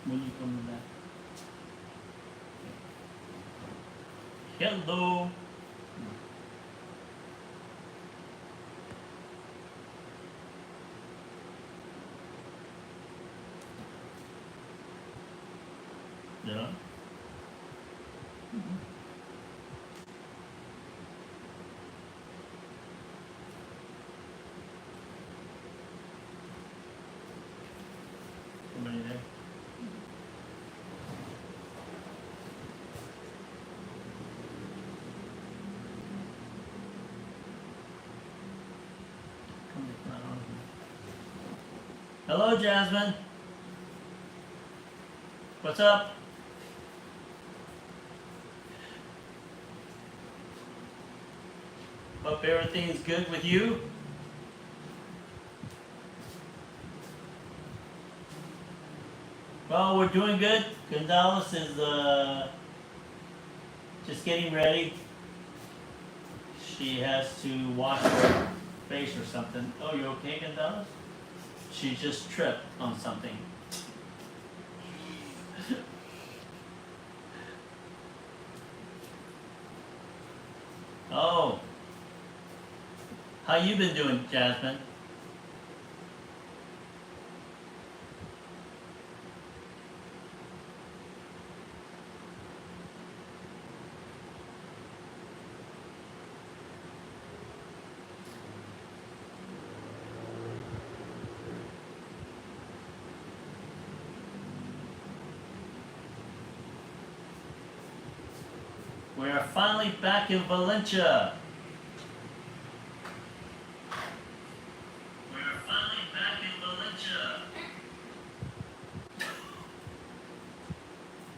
When you coming back? Hello. Yeah. Somebody there? Somebody's not on here. Hello, Jasmine. What's up? Hope everything's good with you. Well, we're doing good. Gonzalez is just getting ready. She has to wash her face or something. Oh, you okay, Gonzalez? She just tripped on something. Oh. How you been doing, Jasmine? We are finally back in Valencia. We are finally back in Valencia.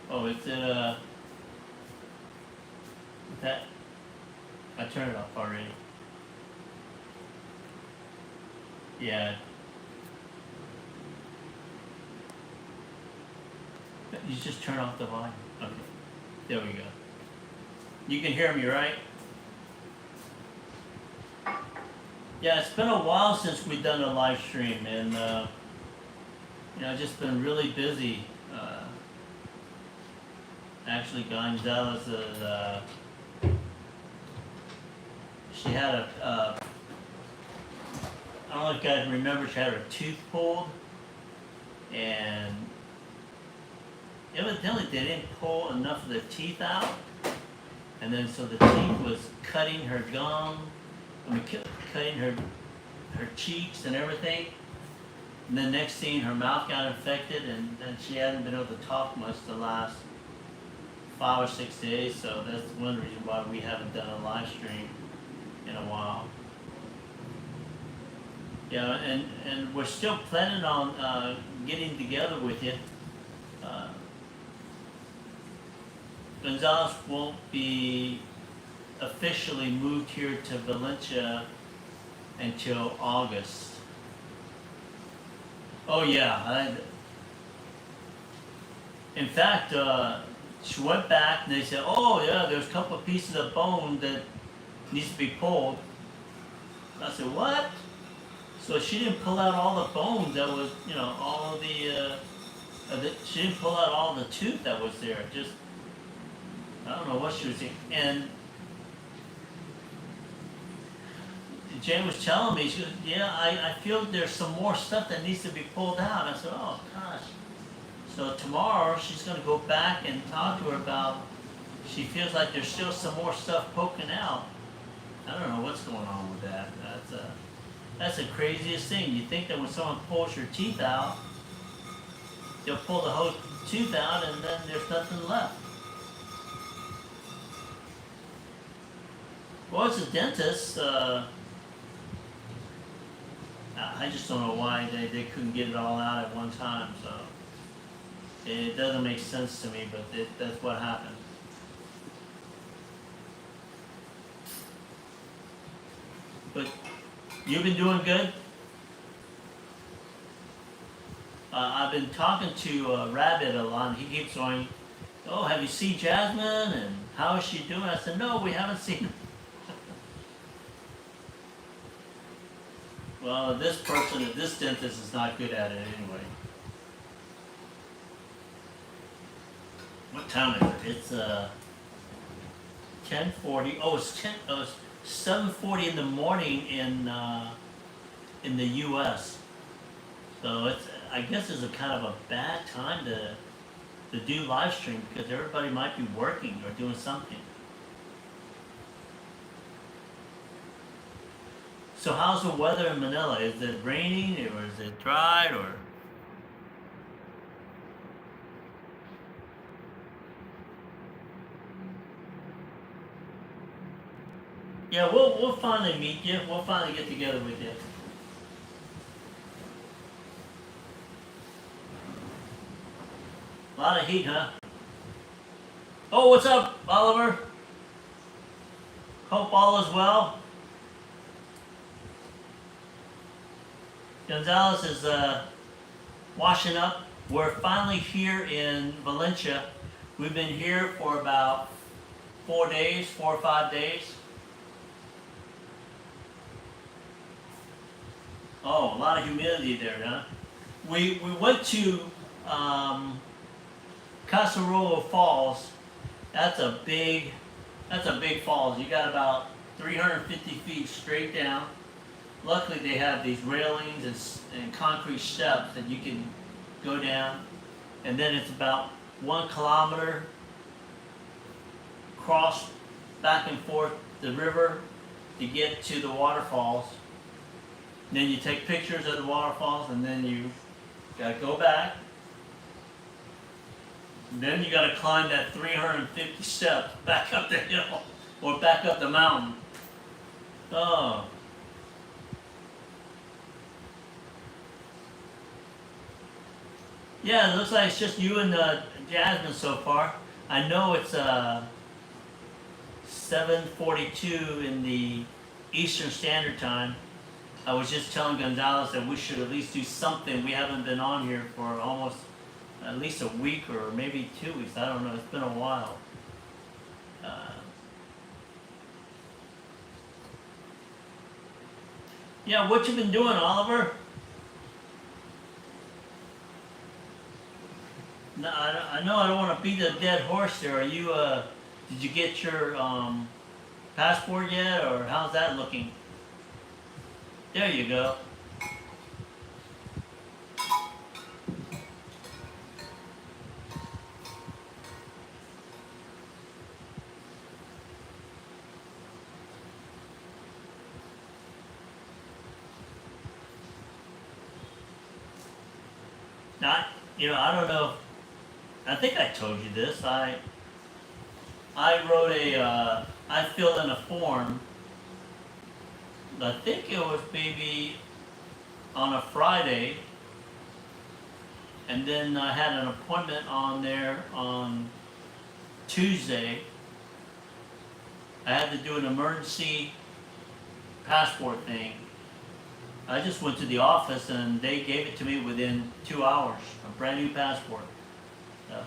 Oh, it's that. I turned it off already. Yeah. You just turn off the volume. Okay. There we go. You can hear me, right? Yeah, it's been a while since we've done a live stream, and just been really busy. Actually, Gonzalez is she had I don't know if you guys remember, she had her tooth pulled, and evidently they didn't pull enough of the teeth out. And then so the teeth was cutting her gum, cutting her cheeks and everything. And then next thing, her mouth got infected, and she hasn't been able to talk much the last 5 or 6 days. So that's one reason why we haven't done a live stream in a while. Yeah, and we're still planning on getting together with you. Gonzalez won't be officially moved here to Valencia until August. Oh yeah, in fact, she went back and they said, oh yeah, there's a couple of pieces of bone that needs to be pulled. I said, what? So she didn't pull out all the bones that was, all of she didn't pull out all the tooth that was there. Just, I don't know what she was thinking. And Jane was telling me, she goes, yeah, I feel there's some more stuff that needs to be pulled out. I said, oh gosh. So tomorrow she's going to go back and talk to her about, she feels like there's still some more stuff poking out. I don't know what's going on with that. That's the craziest thing. You think that when someone pulls your teeth out, they'll pull the whole tooth out and then there's nothing left. Well, as a dentist, I just don't know why they couldn't get it all out at one time. So it doesn't make sense to me, but that's what happened. But you've been doing good. I've been talking to Rabbit a lot, and he keeps going, oh, have you seen Jasmine, and how is she doing? I said, no, we haven't seen her. Well, this dentist is not good at it anyway. What time is it? It's 10:40. Oh, it's 7:40 in the morning in the U.S. So I guess it's a kind of a bad time to do live stream because everybody might be working or doing something. So how's the weather in Manila? Is it raining or is it dry or? Yeah, we'll finally meet you. We'll finally get together with you. A lot of heat, huh? Oh, what's up, Oliver? Hope all is well. Gonzalez is washing up. We're finally here in Valencia. We've been here for about 4 days, 4 or 5 days. Oh, a lot of humidity there, huh? We went to Casarola Falls. That's a big falls. You got about 350 feet straight down. Luckily, they have these railings and concrete steps that you can go down. And then it's about 1 kilometer cross back and forth the river to get to the waterfalls. And then you take pictures of the waterfalls, and then you gotta go back. And then you gotta climb that 350 steps back up the hill or back up the mountain. Oh. Yeah, it looks like it's just you and Jasmine so far. I know it's 7:42 in the Eastern Standard Time. I was just telling Gonzalez that we should at least do something. We haven't been on here for almost at least a week or maybe 2 weeks. I don't know. It's been a while. Yeah, what you been doing, Oliver? No, I know I don't want to beat a dead horse there. Are you? Did you get your passport yet, or how's that looking? There you go. Now, I don't know. I think I told you this. I wrote I filled in a form. I think it was maybe on a Friday, and then I had an appointment on there on Tuesday. I had to do an emergency passport thing. I just went to the office and they gave it to me within 2 hours, a brand new passport. So.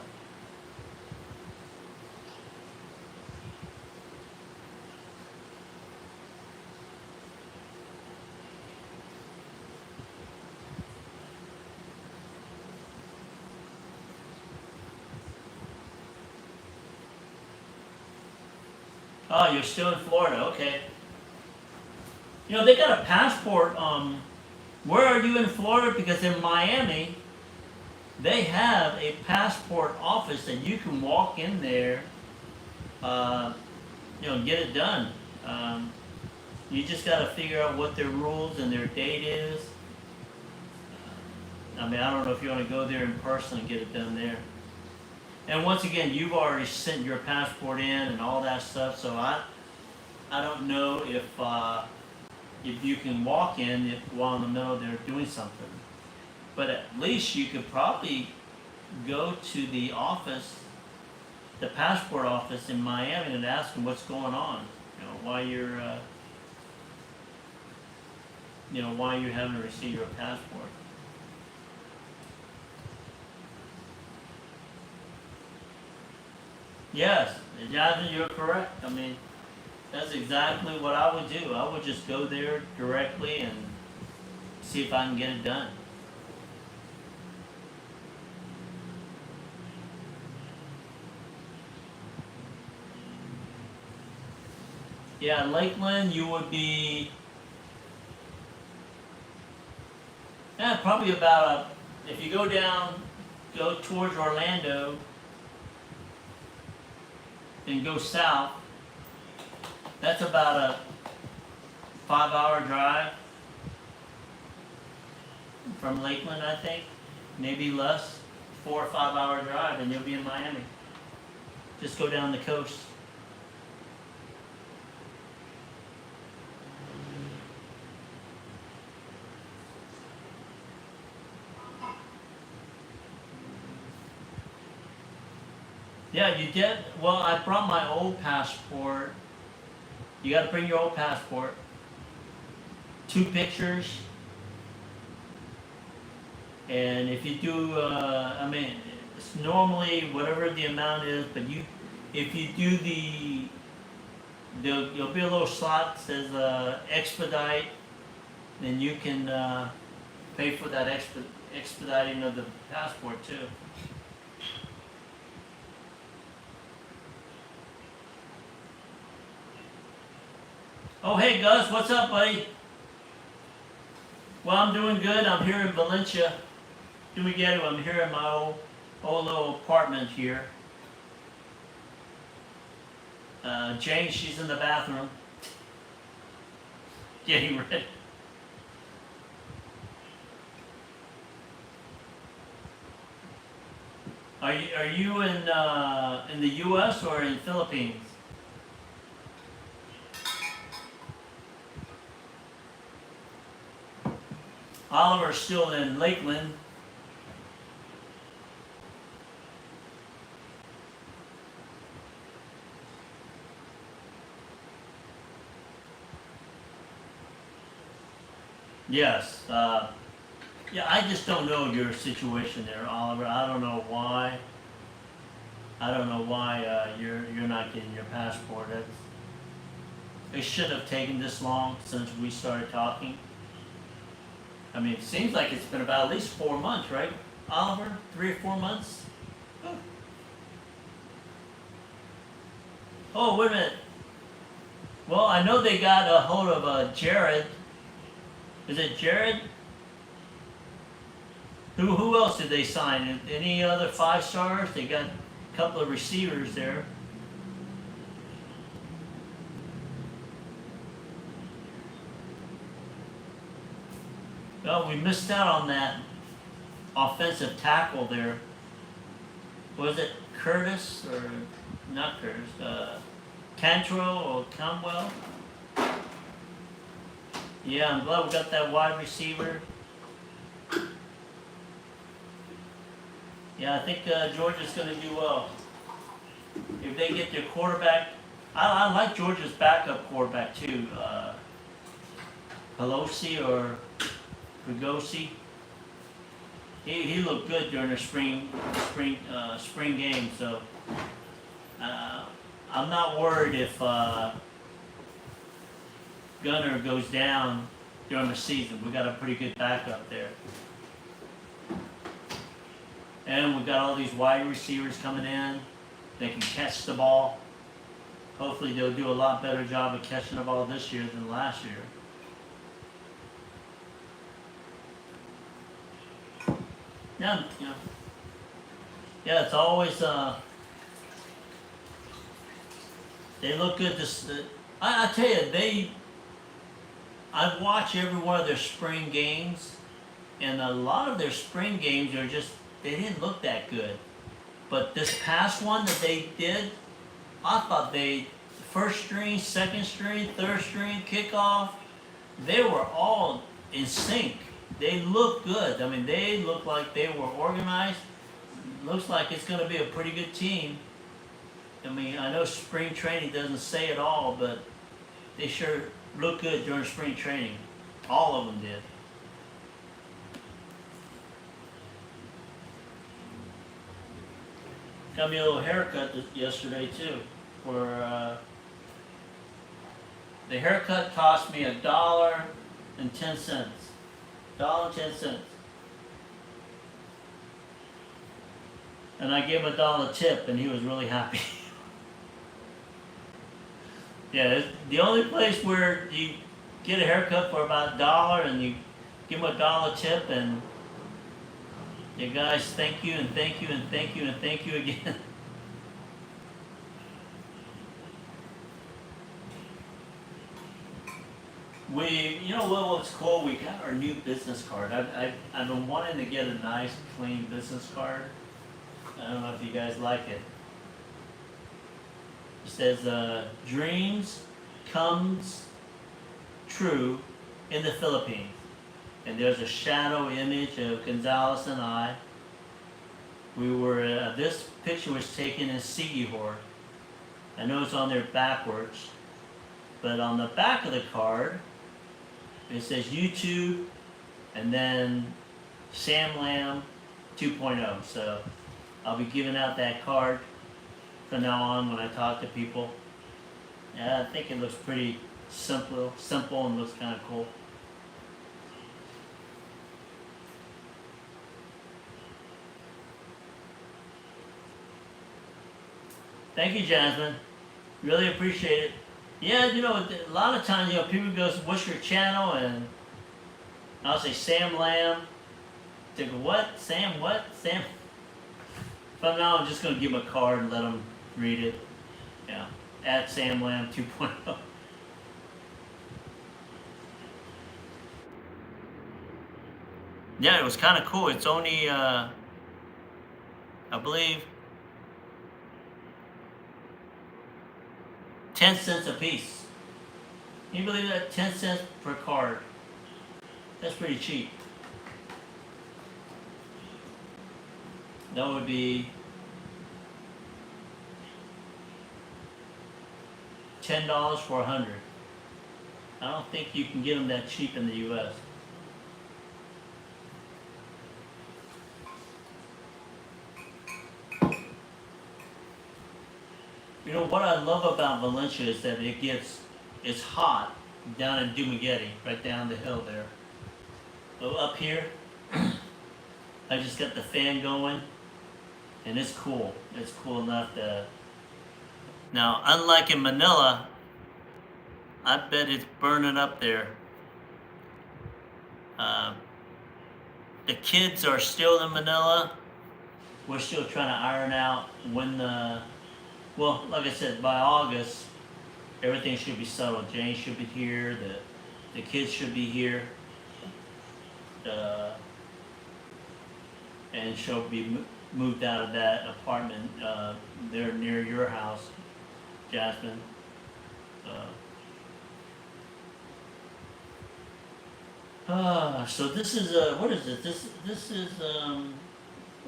Oh, you're still in Florida, okay. They got a passport. Where are you in Florida? Because in Miami, they have a passport office that you can walk in there, get it done. You just got to figure out what their rules and their date is. I don't know if you want to go there in person and get it done there. And once again, you've already sent your passport in and all that stuff, so I don't know if you can walk in while in the middle they're doing something. But at least you could probably go to the office, the passport office in Miami, and ask them what's going on. Why you're, why you haven't received your passport. Yes, Jasmine, you're correct. That's exactly what I would do. I would just go there directly and see if I can get it done. Yeah, Lakeland, you would be, yeah, probably about if you go towards Orlando and go south, that's about a 5-hour drive from Lakeland, I think, maybe less, 4 or 5 hour drive, and you'll be in Miami. Just go down the coast. Yeah, you did. Well, I brought my old passport. You got to bring your old passport. 2 pictures. And if you do, I mean, it's normally whatever the amount is, but if you do there'll be a little slot that says expedite, then you can pay for that expediting of the passport too. Oh, hey Gus, what's up, buddy? Well, I'm doing good. I'm here in Valencia. I'm here in my old little apartment here. Jane, she's in the bathroom, getting ready. Are you in the U.S. or in Philippines? Oliver's still in Lakeland. Yes. Yeah, I just don't know your situation there, Oliver. I don't know why. You're not getting your passport. It shouldn't have taken this long since we started talking. I mean, it seems like it's been about at least 4 months, right, Oliver? 3 or 4 months? Oh, wait a minute. Well, I know they got a hold of Jared. Is it Jared? Who else did they sign? Any other 5 stars? They got a couple of receivers there. Well, we missed out on that offensive tackle there. Was it Curtis or not Curtis? Cantrell or Conwell? Yeah, I'm glad we got that wide receiver. Yeah, I think Georgia's going to do well. If they get their quarterback, I like Georgia's backup quarterback too. Pelosi or Pugosi. He looked good during the spring game, so I'm not worried if Gunner goes down during the season. We got a pretty good backup there. And we've got all these wide receivers coming in. They can catch the ball. Hopefully they'll do a lot better job of catching the ball this year than last year. Yeah, it's always they look good. I tell you, I watch every one of their spring games, and a lot of their spring games are just they didn't look that good. But this past one that they did, I thought first string, second string, third string, kickoff, they were all in sync. They look good. I mean, they look like they were organized. Looks like it's going to be a pretty good team. I mean, I know spring training doesn't say it all, but they sure look good during spring training. All of them did. Got me a little haircut yesterday too. The haircut cost me $1.10. $1.10. And I gave him $1 tip, and he was really happy. Yeah, the only place where you get a haircut for about $1 and you give them a dollar tip and the guys thank you and thank you and thank you and thank you again. You know what? What's cool? We got our new business card. I've been wanting to get a nice, clean business card. I don't know if you guys like it. It says, "Dreams comes true in the Philippines," and there's a shadow image of Gonzalez and I. This picture was taken in Sigihor. I know it's on there backwards, but on the back of the card, it says YouTube, and then Sam Lamb 2.0. So I'll be giving out that card from now on when I talk to people. Yeah, I think it looks pretty simple and looks kind of cool. Thank you, Jasmine. Really appreciate it. Yeah, a lot of times, people go, "What's your channel?" And I'll say Sam Lamb. They go, "What? Sam what? Sam?" From now, I'm just going to give them a card and let them read it. Yeah, at Sam Lamb 2.0. Yeah, it was kind of cool. It's only, I believe, 10 cents a piece. Can you believe that? 10 cents per card. That's pretty cheap. That would be $10 for 100. I don't think you can get them that cheap in the U.S. What I love about Valencia is that it's hot down in Dumaguete, right down the hill there. But up here, I just got the fan going, and it's cool. It's cool enough to... Now, unlike in Manila, I bet it's burning up there. The kids are still in Manila. We're still trying to iron out when well, like I said, by August, everything should be settled. Jane should be here. The kids should be here. And she'll be moved out of that apartment there near your house, Jasmine. So this is what is it? This is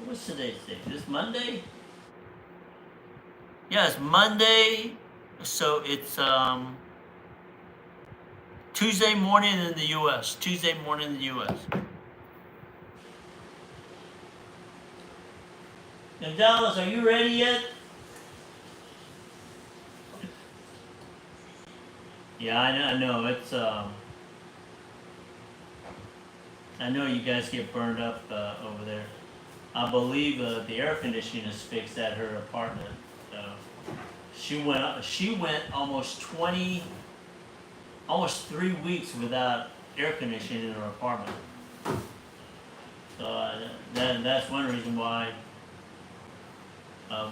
what's today's date? This Monday? Yeah, it's Monday. So it's Tuesday morning in the U.S. Tuesday morning in the U.S. Now, Dallas, are you ready yet? Yeah, I know. It's I know you guys get burned up over there. I believe the air conditioning is fixed at her apartment. She went almost 3 weeks without air conditioning in her apartment. So that's one reason why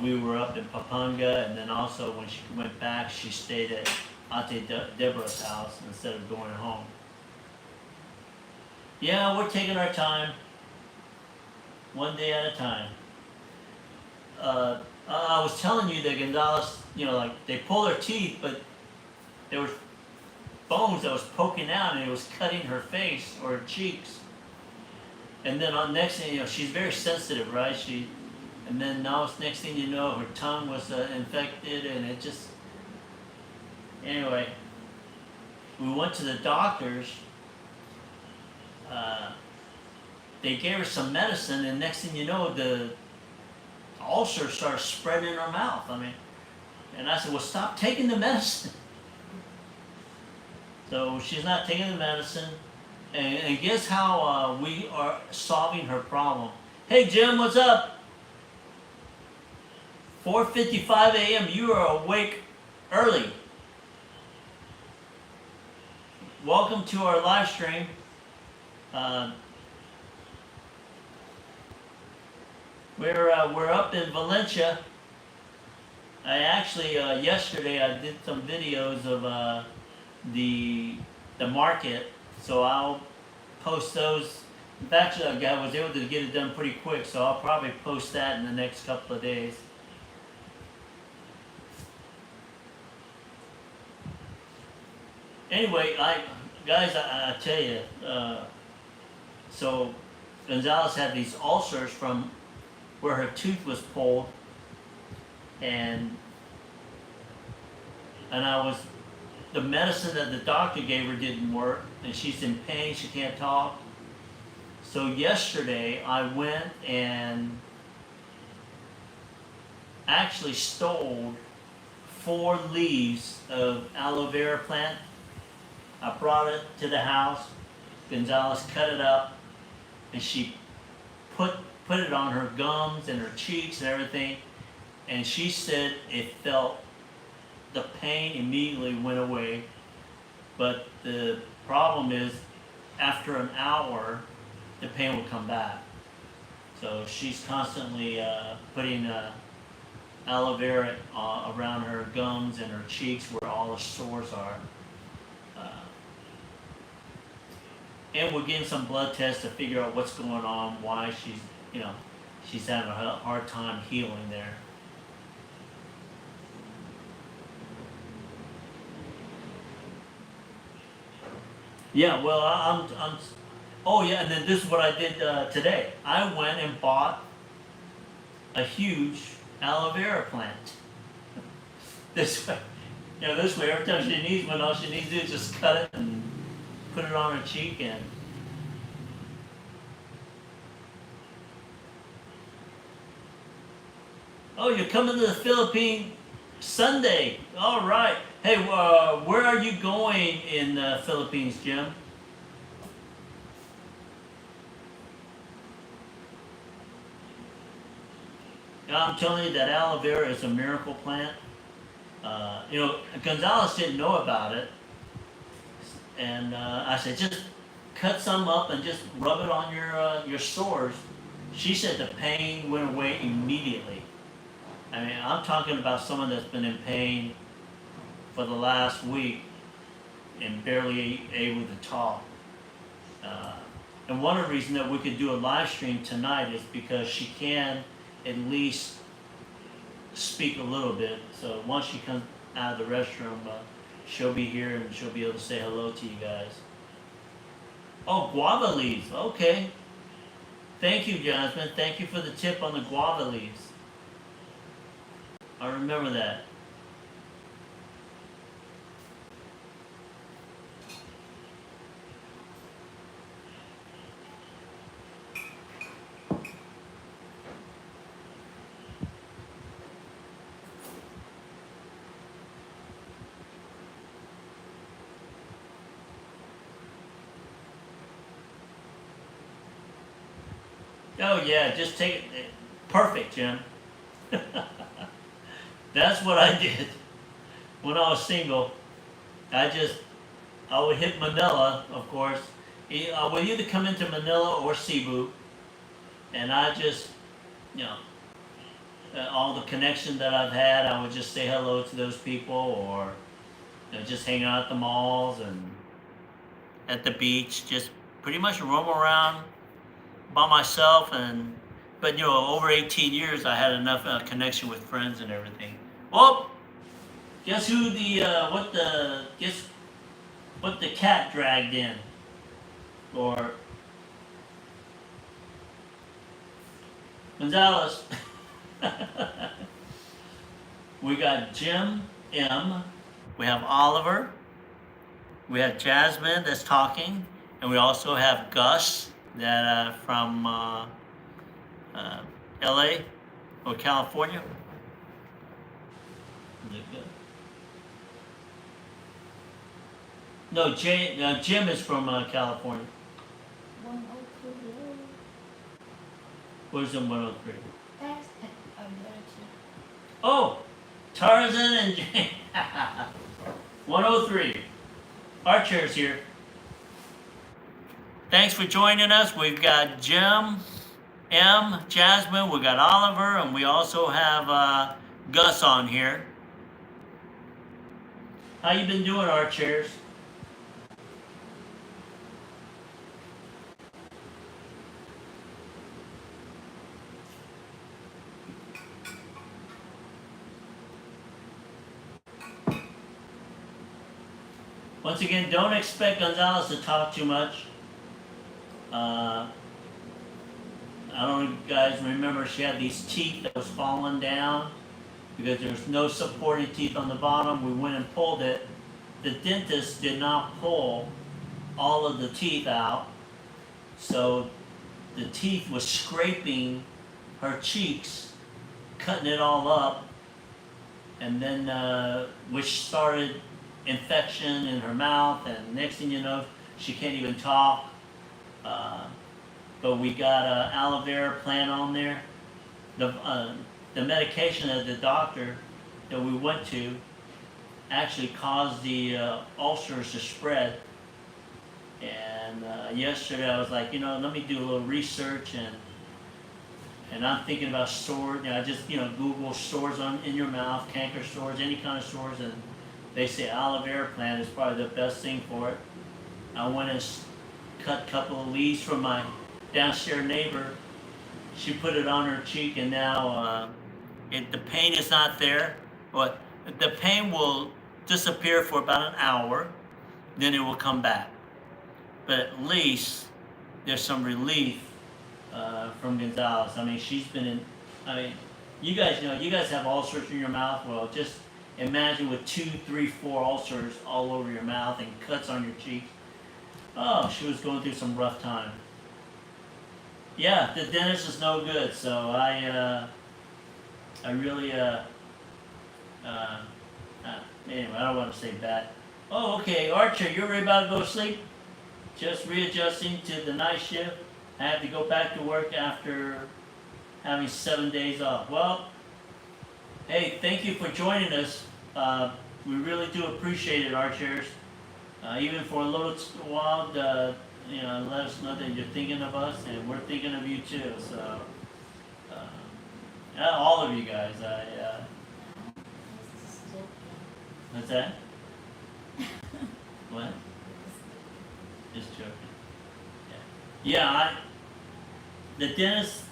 we were up in Pampanga, and then also when she went back, she stayed at Auntie Deborah's house instead of going home. Yeah, we're taking our time, one day at a time. I was telling you that Gonzalez, like they pull her teeth, but there were bones that was poking out and it was cutting her face or her cheeks. And then on next thing, she's very sensitive, right? And then now next thing you know, her tongue was infected, and it just, anyway, we went to the doctors. They gave her some medicine, and next thing you know, the ulcer started spreading in her mouth. And I said, well, stop taking the medicine. So she's not taking the medicine. And guess how we are solving her problem? Hey, Jim, what's up? 4:55 a.m., you are awake early. welcome to our live stream. We're up in Valencia. I actually yesterday I did some videos of the market, so I'll post those. Actually, I was able to get it done pretty quick, so I'll probably post that in the next couple of days. Anyway, guys, I tell you, so Gonzalez had these ulcers from where her tooth was pulled, and the medicine that the doctor gave her didn't work, and she's in pain, she can't talk. So yesterday I went and actually stole 4 leaves of aloe vera plant. I brought it to the house. Gonzalez cut it up, and she put it on her gums and her cheeks and everything, and she said it felt, the pain immediately went away, but the problem is after an hour the pain will come back. So she's constantly putting aloe vera around her gums and her cheeks where all the sores are. And we're getting some blood tests to figure out what's going on, why she's having a hard time healing there. Yeah, well, oh yeah, and then this is what I did today. I went and bought a huge aloe vera plant. This way, every time she needs one, all she needs to do is just cut it and put it on her cheek. And oh, you're coming to the Philippines Sunday. All right. Hey, where are you going in the Philippines, Jim? I'm telling you that aloe vera is a miracle plant. Gonzalez didn't know about it, and I said, just cut some up and just rub it on your sores. She said the pain went away immediately. I mean, I'm talking about someone that's been in pain for the last week and barely able to talk. And one of the reasons that we could do a live stream tonight is because she can at least speak a little bit. So once she comes out of the restroom, she'll be here and she'll be able to say hello to you guys. Oh, guava leaves. Okay. Thank you, Jonathan. Thank you for the tip on the guava leaves. I remember that. Oh yeah, just take it. Perfect, Jim. That's what I did when I was single. I would hit Manila, of course. I would either come into Manila or Cebu, and I just, all the connection that I've had, I would just say hello to those people, or just hang out at the malls and at the beach, just pretty much roam around by myself. But over 18 years, I had enough connection with friends and everything. Well, guess who what the cat dragged in, or Gonzalez. We got Jim M. We have Oliver. We have Jasmine that's talking, and we also have Gus that from LA or California. No, Jim is from California. 103. Where's the 103? That's Oh, Tarzan and Jane. 103. Our chair's here. Thanks for joining us. We've got Jim, M, Jasmine, we got Oliver, and we also have Gus on here. How you been doing, our chairs? Once again, don't expect Gonzalez to talk too much. I don't know if you guys remember, she had these teeth that was falling down because there's no supporting teeth on the bottom. We went and pulled it. The dentist did not pull all of the teeth out, so the teeth was scraping her cheeks, cutting it all up, and then which started infection in her mouth, and next thing you know, she can't even talk. But we got aloe vera plant on there. The medication that the doctor that we went to actually caused the ulcers to spread. And yesterday I was like, let me do a little research, and I'm thinking about sores. I just Google sores in your mouth, canker sores, any kind of sores, and they say aloe vera plant is probably the best thing for it. I went and cut a couple of leaves from my downstairs neighbor. She put it on her cheek, and now the pain is not there. But the pain will disappear for about an hour, then it will come back. But at least there's some relief from Gonzalez. I mean, she's been in. I mean, you guys have ulcers in your mouth. Well, just imagine with 2, 3, 4 ulcers all over your mouth and cuts on your cheeks. Oh, she was going through some rough time. Yeah, the dentist is no good, so I really, anyway, I don't want to say that. Oh, okay, Archer, you're ready about to go to sleep? Just readjusting to the night shift. I have to go back to work after having 7 days off. Well, hey, thank you for joining us. We really do appreciate it, Archers. Even for a little while, let us know that you're thinking of us, and we're thinking of you too. So, all of you guys. What's that? What? Just joking. Yeah. The dentist.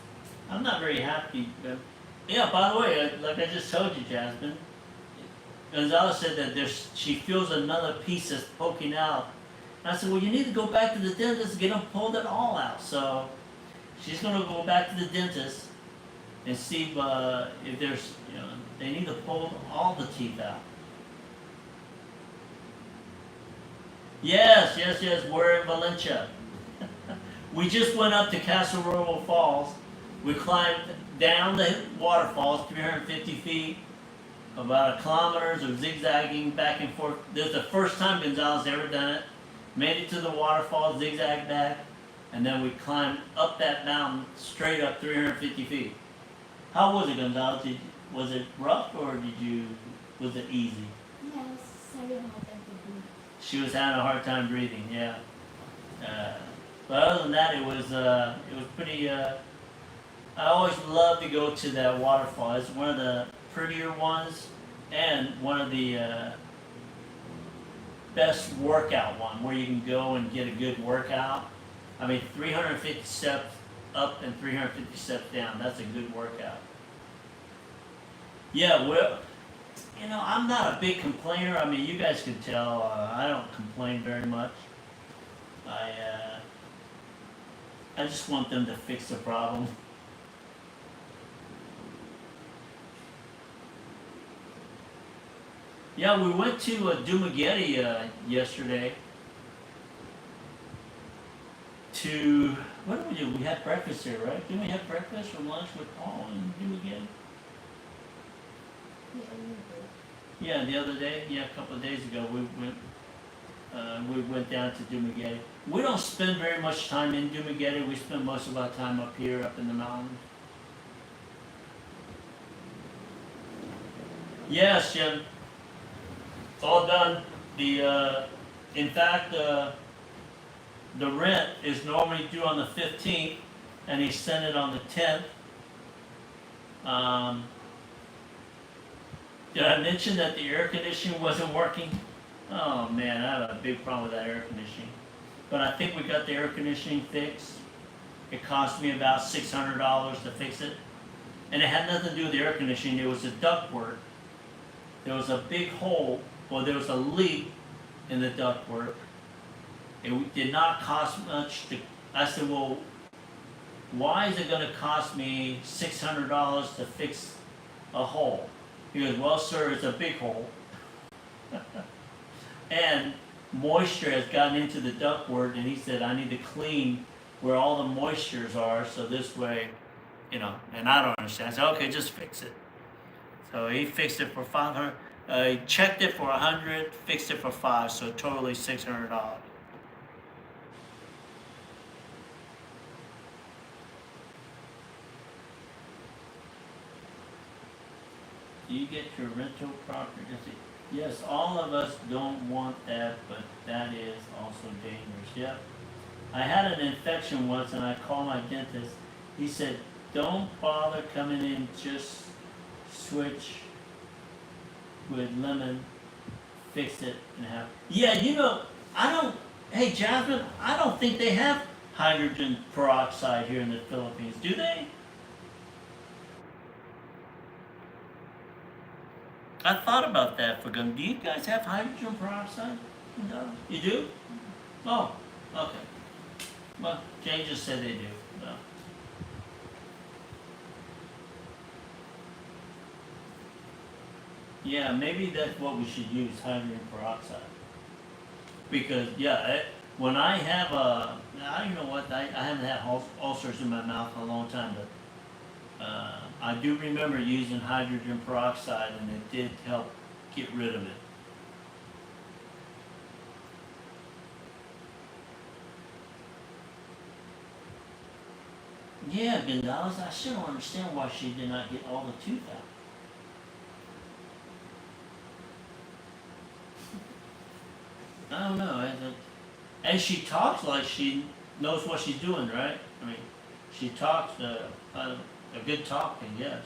I'm not very happy. But, yeah. By the way, like I just told you, Jasmine, Gonzalez said that she feels another piece that's poking out. And I said, well, you need to go back to the dentist and get them pulled it all out. So she's going to go back to the dentist and see if there's, they need to pull all the teeth out. Yes, we're in Valencia. We just went up to Castle Royal Falls. We climbed down the waterfalls, 350 feet. About 1 kilometer of zigzagging back and forth. This is the first time Gonzalez ever done it. Made it to the waterfall, zigzagged back, and then we climbed up that mountain straight up 350 feet. How was it, Gonzalez? Was it rough or was it easy? Yeah, I was having a hard time to breathe. She was having a hard time breathing, yeah. But other than that, it was pretty. I always love to go to that waterfall. It's one of the prettier ones, and one of the best workout one where you can go and get a good workout. I mean, 350 steps up and 350 steps down. That's a good workout. Yeah, well, I'm not a big complainer. I mean, you guys can tell I don't complain very much. I just want them to fix the problem. Yeah, we went to Dumaguete yesterday. What did we do? We had breakfast here, right? Didn't we have breakfast or lunch with Paul and Dumaguete? Yeah, the other day. Yeah, a couple of days ago, we went down to Dumaguete. We don't spend very much time in Dumaguete. We spend most of our time up here, up in the mountains. Yes, Jim. It's all done. In fact, the rent is normally due on the 15th, and he sent it on the 10th. Did I mention that the air conditioning wasn't working? Oh man, I have a big problem with that air conditioning. But I think we got the air conditioning fixed. It cost me about $600 to fix it. And it had nothing to do with the air conditioning, it was the ductwork. There was a big hole, well, there was a leak in the ductwork. It did not cost much to, I said, well, why is it gonna cost me $600 to fix a hole? He goes, well, sir, it's a big hole. And moisture has gotten into the ductwork, and he said, I need to clean where all the moistures are, so this way, you know, and I don't understand. I said, okay, just fix it. So he fixed it for 500. He checked it for 100, fixed it for 5, so totally $600. Do you get your rental property? Yes, all of us don't want that, but that is also dangerous. Yep. I had an infection once, and I called my dentist. He said, don't bother coming in, just switch with lemon, fix it, and have. Yeah, you know, I don't, hey Jasmine, I don't think they have hydrogen peroxide here in the Philippines, do they? I thought about that for them. Do you guys have hydrogen peroxide? No. You do? Oh, okay. Well, Jane just said they do. No. Yeah, maybe that's what we should use, hydrogen peroxide. Because, yeah, when I have you know what, I haven't had ulcers in my mouth in a long time, but I do remember using hydrogen peroxide, and it did help get rid of it. Yeah, Gonzalez, I still don't understand why she did not get all the tooth out. I don't know. And she talks like she knows what she's doing, right? I mean, she talks a good talking, yes.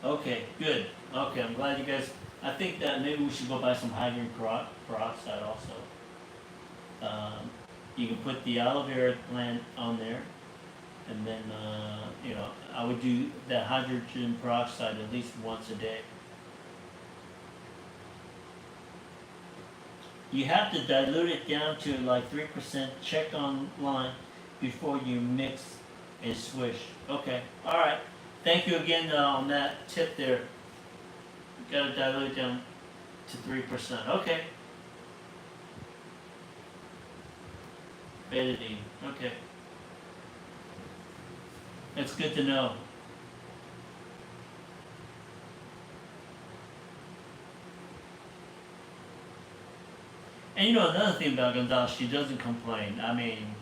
Okay, good. Okay, I'm glad you guys. I think that maybe we should go buy some hydrogen peroxide also. You can put the aloe vera plant on there, and then you know, I would do that hydrogen peroxide at least once a day. You have to dilute it down to like 3%. Check online before you mix and swish. Okay, all right. Thank you again on that tip there. You gotta dilute it down to 3%. Okay. Betadine. Okay. That's good to know. And you know another thing about Gonzalez, she doesn't complain. I mean,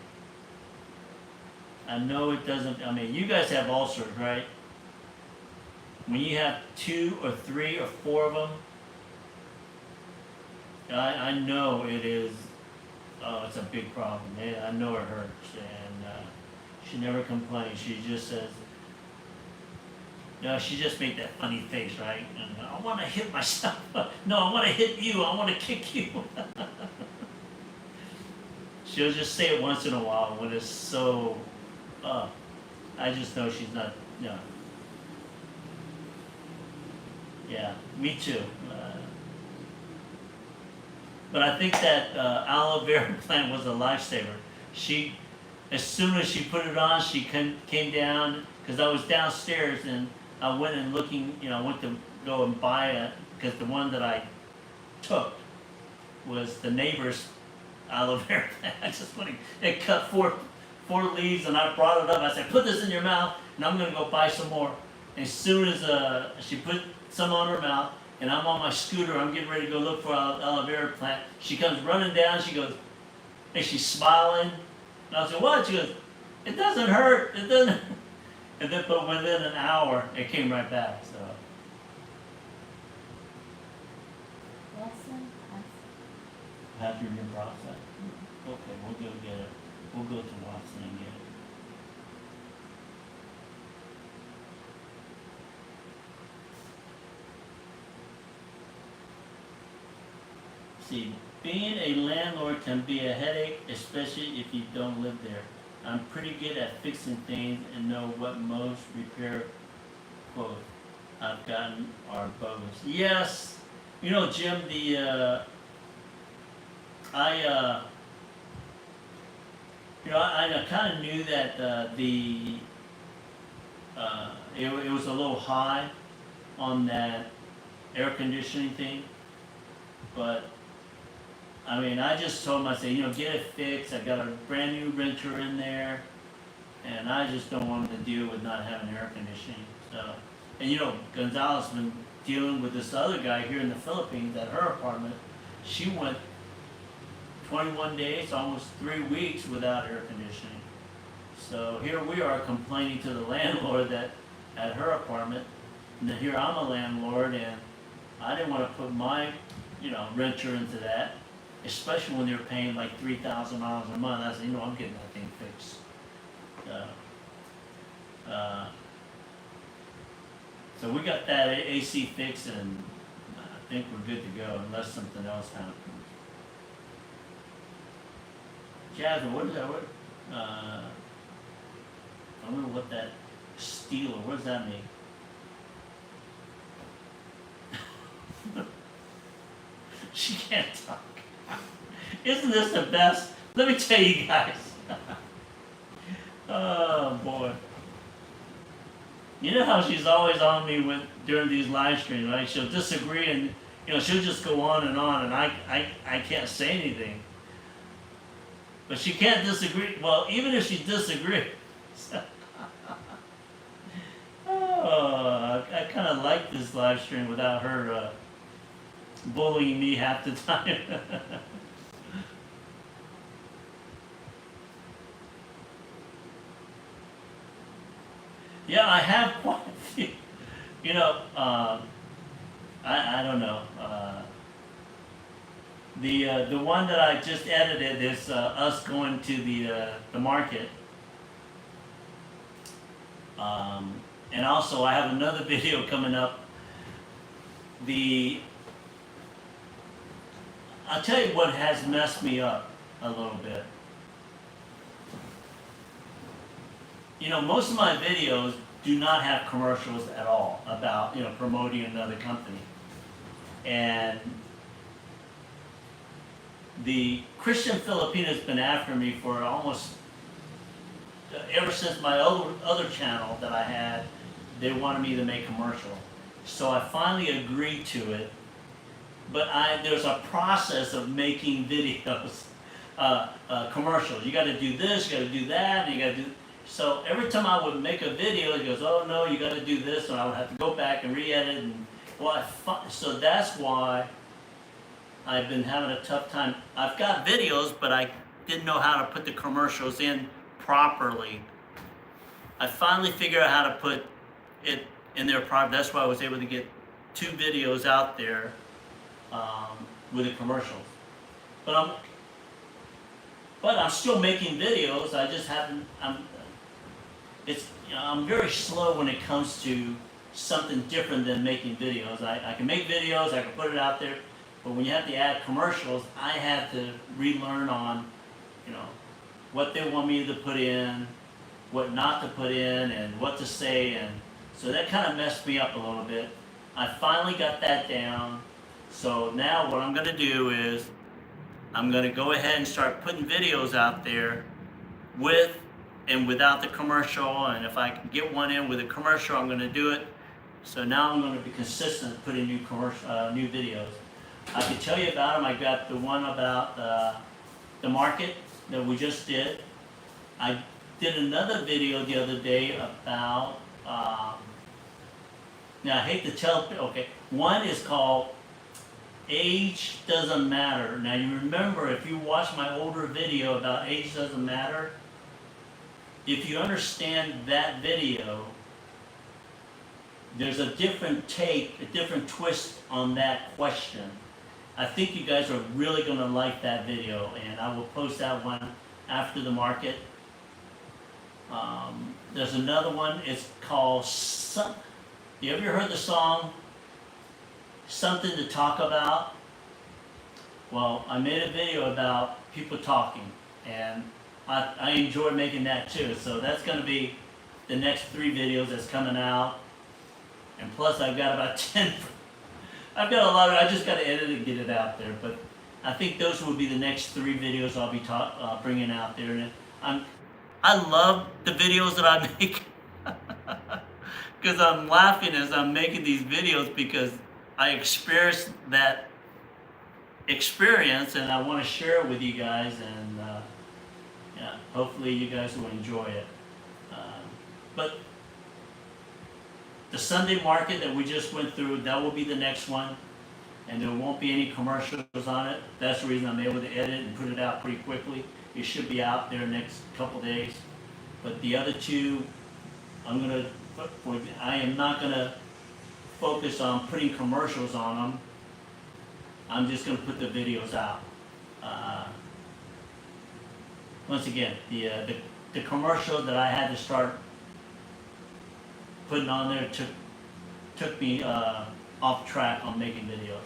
I know it doesn't. I mean, you guys have ulcers, right? When you have 2 or 3 or 4 of them, I know it is. Oh, it's a big problem. I know it hurts, and she never complains. She just says, she just made that funny face, right? And I want to hit myself. No, I want to hit you. I want to kick you. She'll just say it once in a while when it's so. I just know she's not. Yeah, me too. But I think that aloe vera plant was a lifesaver. She, as soon as she put it on, she came down, because I was downstairs and I went and I went to go and buy it, because the one that I took was the neighbor's aloe vera plant. I just went, it cut four leaves, and I brought it up. I said, put this in your mouth, and I'm going to go buy some more. And as soon as she put some on her mouth, and I'm on my scooter, I'm getting ready to go look for aloe vera plant. She comes running down, she goes, and she's smiling. And I said, what? She goes, it doesn't hurt, it doesn't. And then, but within an hour, it came right back, so. Have your new process? Okay, we'll go get it. We'll go to Watson and get it. See, being a landlord can be a headache, especially if you don't live there. I'm pretty good at fixing things and know what most repair quotes I've gotten are bogus. Yes, you know, Jim, I kind of knew that it was a little high on that air conditioning thing, but I mean, I just told him, I said, you know, get it fixed. I got a brand new renter in there, and I just don't want him to deal with not having air conditioning. So, and you know, Gonzalez been dealing with this other guy here in the Philippines at her apartment. She went 21 days, almost 3 weeks without air conditioning. So here we are complaining to the landlord that at her apartment, and then here I'm a landlord, and I didn't want to put my, you know, renter into that. Especially when they're paying like $3,000 a month. I said, you know, I'm getting that thing fixed. So we got that AC fixed, and I think we're good to go unless something else happens. Jasmine, what is that word? I don't know what that steel, what does that mean? She can't talk. Isn't this the best? Let me tell you guys. Oh boy. You know how she's always on me during these live streams, right? She'll disagree, and you know, she'll just go on, and I can't say anything. But she can't disagree. Well, even if she disagrees. I kind of like this live stream without her bullying me half the time. Yeah, I have quite a few. You know, I don't know. The one that I just edited is us going to the market. And also I have another video coming up. I'll tell you what has messed me up a little bit. You know, most of my videos do not have commercials at all about, you know, promoting another company. And the Christian Filipina has been after me for almost, ever since my other channel that I had, they wanted me to make commercial. So I finally agreed to it, but there's a process of making videos, commercials. You gotta do this, you gotta do that, and you gotta do. So every time I would make a video, it goes, oh no, you got to do this, and I would have to go back and re-edit. And so that's why I've been having a tough time. I've got videos, but I didn't know how to put the commercials in properly. I finally figured out how to put it in there properly. That's why I was able to get 2 videos out there with the commercials. But I'm still making videos. I just haven't. I'm very slow when it comes to something different than making videos. I can make videos, I can put it out there, but when you have to add commercials, I have to relearn on, you know, what they want me to put in, what not to put in, and what to say, and so that kind of messed me up a little bit. I finally got that down, so now what I'm going to do is I'm going to go ahead and start putting videos out there with and without the commercial, and if I can get one in with a commercial, I'm going to do it. So now I'm going to be consistent putting new videos. I can tell you about them. I got the one about the market that we just did. I did another video the other day about, now I hate to tell, okay, one is called Age Doesn't Matter. Now you remember, if you watch my older video about Age Doesn't Matter, if you understand that video, there's a different take, a different twist on that question. I think you guys are really gonna like that video, and I will post that one after the market. There's another one, it's called you ever heard the song, Something to Talk About? Well, I made a video about people talking, and I enjoy making that too, so that's gonna be the next 3 videos that's coming out. And plus I've got about 10, I've got a lot of, I just gotta edit it and get it out there, but I think those will be the next 3 videos I'll be bringing out there. And I love the videos that I make, because I'm laughing as I'm making these videos because I experienced that experience and I want to share it with you guys, and yeah, hopefully you guys will enjoy it. But the Sunday market that we just went through, that will be the next one, and there won't be any commercials on it. That's the reason I'm able to edit and put it out pretty quickly. It should be out there next couple days. But the other 2, I am not gonna focus on putting commercials on them. I'm just gonna put the videos out. Once again, the commercial that I had to start putting on there took me off track on making videos.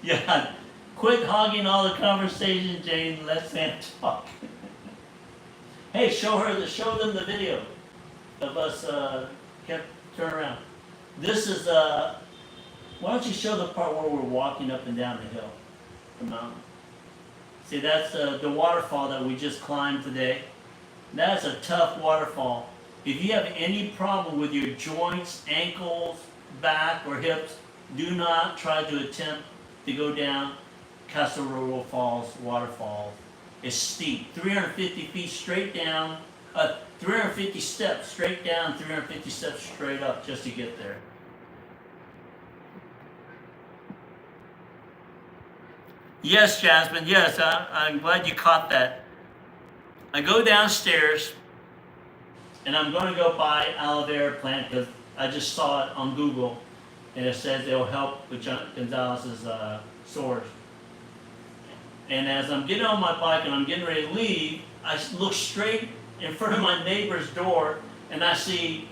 Yeah, quit hogging all the conversation, Jane. Let Sam talk. Hey, show them the video of us. Turn around. This is why don't you show the part where we're walking up and down the hill, the mountain? See, that's the waterfall that we just climbed today. That's a tough waterfall. If you have any problem with your joints, ankles, back, or hips, do not try to attempt to go down Casaroro Falls waterfall. It's steep, 350 feet straight down, 350 steps straight down, 350 steps straight up just to get there. Yes, Jasmine, yes, I'm glad you caught that. I go downstairs, and I'm going to go buy aloe vera plant because I just saw it on Google, and it says it'll help with Gonzalez's sores. And as I'm getting on my bike and I'm getting ready to leave, I look straight in front of my neighbor's door, and I see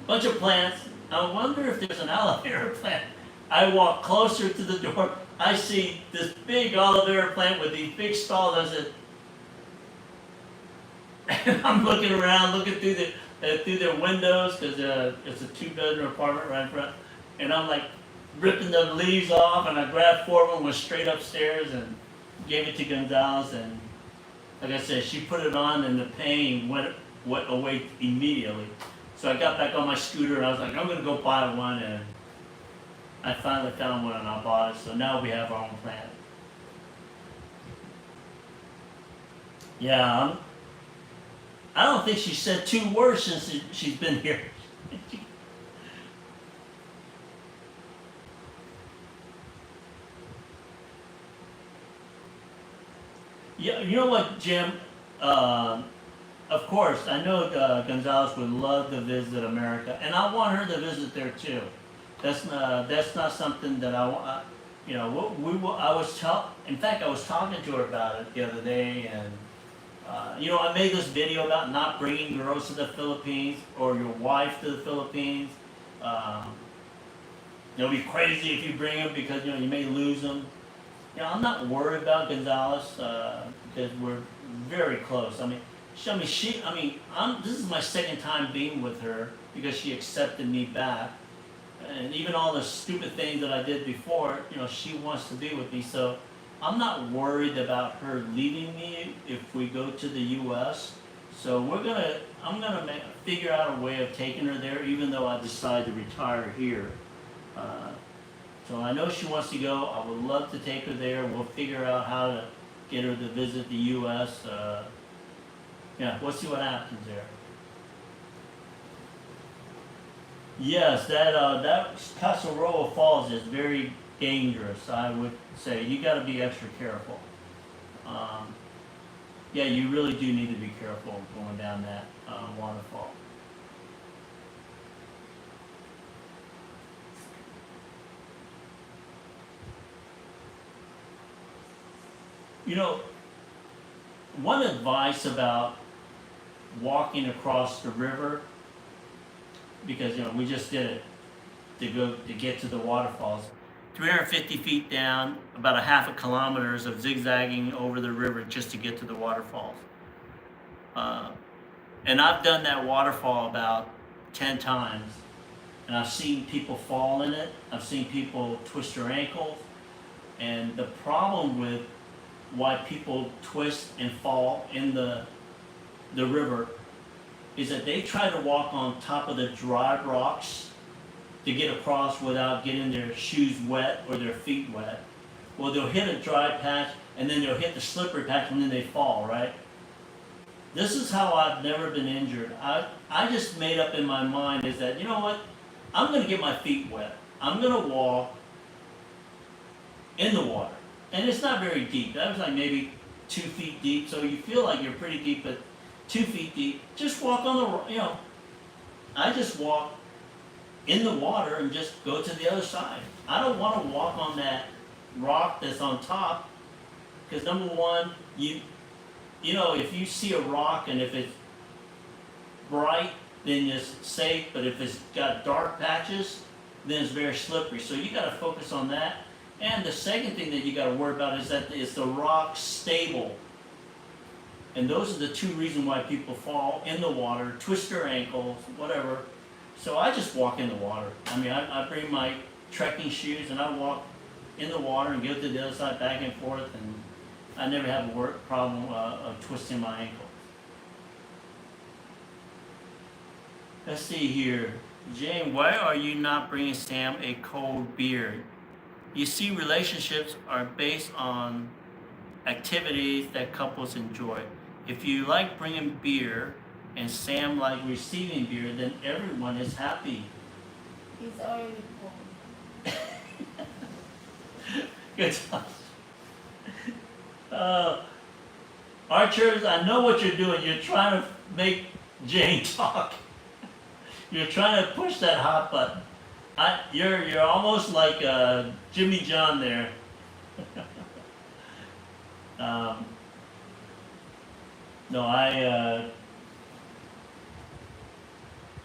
a bunch of plants. I wonder if there's an aloe vera plant. I walk closer to the door. I see this big aloe vera plant with these big stalks. I said, and I'm looking around, looking through their windows because it's a 2-bedroom apartment right in front. And I'm like ripping the leaves off, and I grabbed 4 of them, went straight upstairs and gave it to Gonzalez. And like I said, she put it on, and the pain went away immediately. So I got back on my scooter, and I was like, I'm gonna go buy one, and I finally found one, and I bought it. So now we have our own plant. Yeah, I don't think she said 2 words since she's been here. Yeah, you know what, Jim? Of course, I know Gonzalez would love to visit America, and I want her to visit there too. That's not something that I want. You know, in fact, I was talking to her about it the other day, and you know, I made this video about not bringing girls to the Philippines or your wife to the Philippines. It'll be crazy if you bring them because you know you may lose them. You know, I'm not worried about Gonzalez because we're very close. This is my 2nd time being with her because she accepted me back. And even all the stupid things that I did before, you know, she wants to be with me. So I'm not worried about her leaving me if we go to the U.S. So I'm gonna figure out a way of taking her there, even though I decide to retire here. So I know she wants to go. I would love to take her there. We'll figure out how to get her to visit the U.S. Yeah, we'll see what happens there. Yes, that Casarolo Falls is very dangerous. I would say you got to be extra careful. Yeah, you really do need to be careful going down that waterfall. You know, one advice about walking across the river, because we just did it to get to the waterfalls. 350 feet down, about a half a kilometers of zigzagging over the river just to get to the waterfalls. And I've done that waterfall about 10 times, and I've seen people fall in it. I've seen people twist their ankles, and the problem with why people twist and fall in the river is that they try to walk on top of the dry rocks to get across without getting their shoes wet or their feet wet. Well, they'll hit a dry patch and then they'll hit the slippery patch and then they fall, right? This is how I've never been injured. I just made up in my mind is that, you know what? I'm going to get my feet wet. I'm going to walk in the water. And it's not very deep. That was like maybe 2 feet deep. So you feel like you're pretty deep, but 2 feet deep. Just walk on the, I just walk in the water and just go to the other side. I don't want to walk on that rock that's on top, because number one, if you see a rock and if it's bright, then it's safe, but if it's got dark patches, then it's very slippery. So you got to focus on that. And the second thing that you got to worry about is the rock stable? And those are the two reasons why people fall in the water, twist their ankles, whatever. So I just walk in the water. I mean, I bring my trekking shoes and I walk in the water and go to the other side back and forth, and I never have a problem of twisting my ankle. Let's see here. Jane, why are you not bringing Sam a cold beer? You see, relationships are based on activities that couples enjoy. If you like bringing beer and Sam like receiving beer, then everyone is happy. He's already cold. Good job. Archers, I know what you're doing. You're trying to make Jane talk. You're trying to push that hot button. You're almost like Jimmy John there.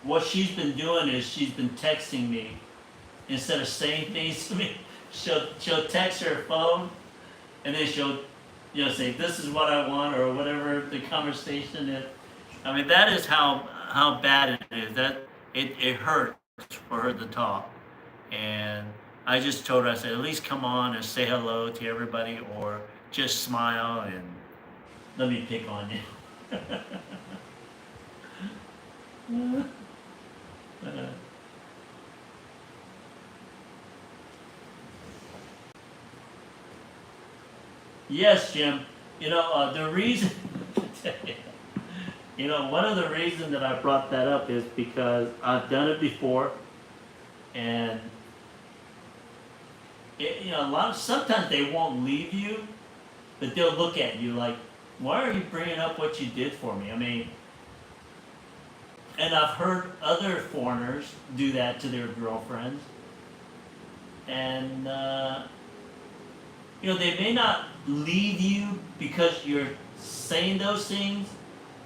What she's been doing is she's been texting me instead of saying things to me. She'll text her phone, and then she'll say, this is what I want, or whatever the conversation is. I mean, that is how bad it is. That it hurts for her to talk. And I just told her, I said, at least come on and say hello to everybody, or just smile and let me pick on you. Yes, Jim. The reason, one of the reasons that I brought that up is because I've done it before, and sometimes they won't leave you, but they'll look at you like, why are you bringing up what you did for me? I mean, and I've heard other foreigners do that to their girlfriends, and they may not leave you because you're saying those things,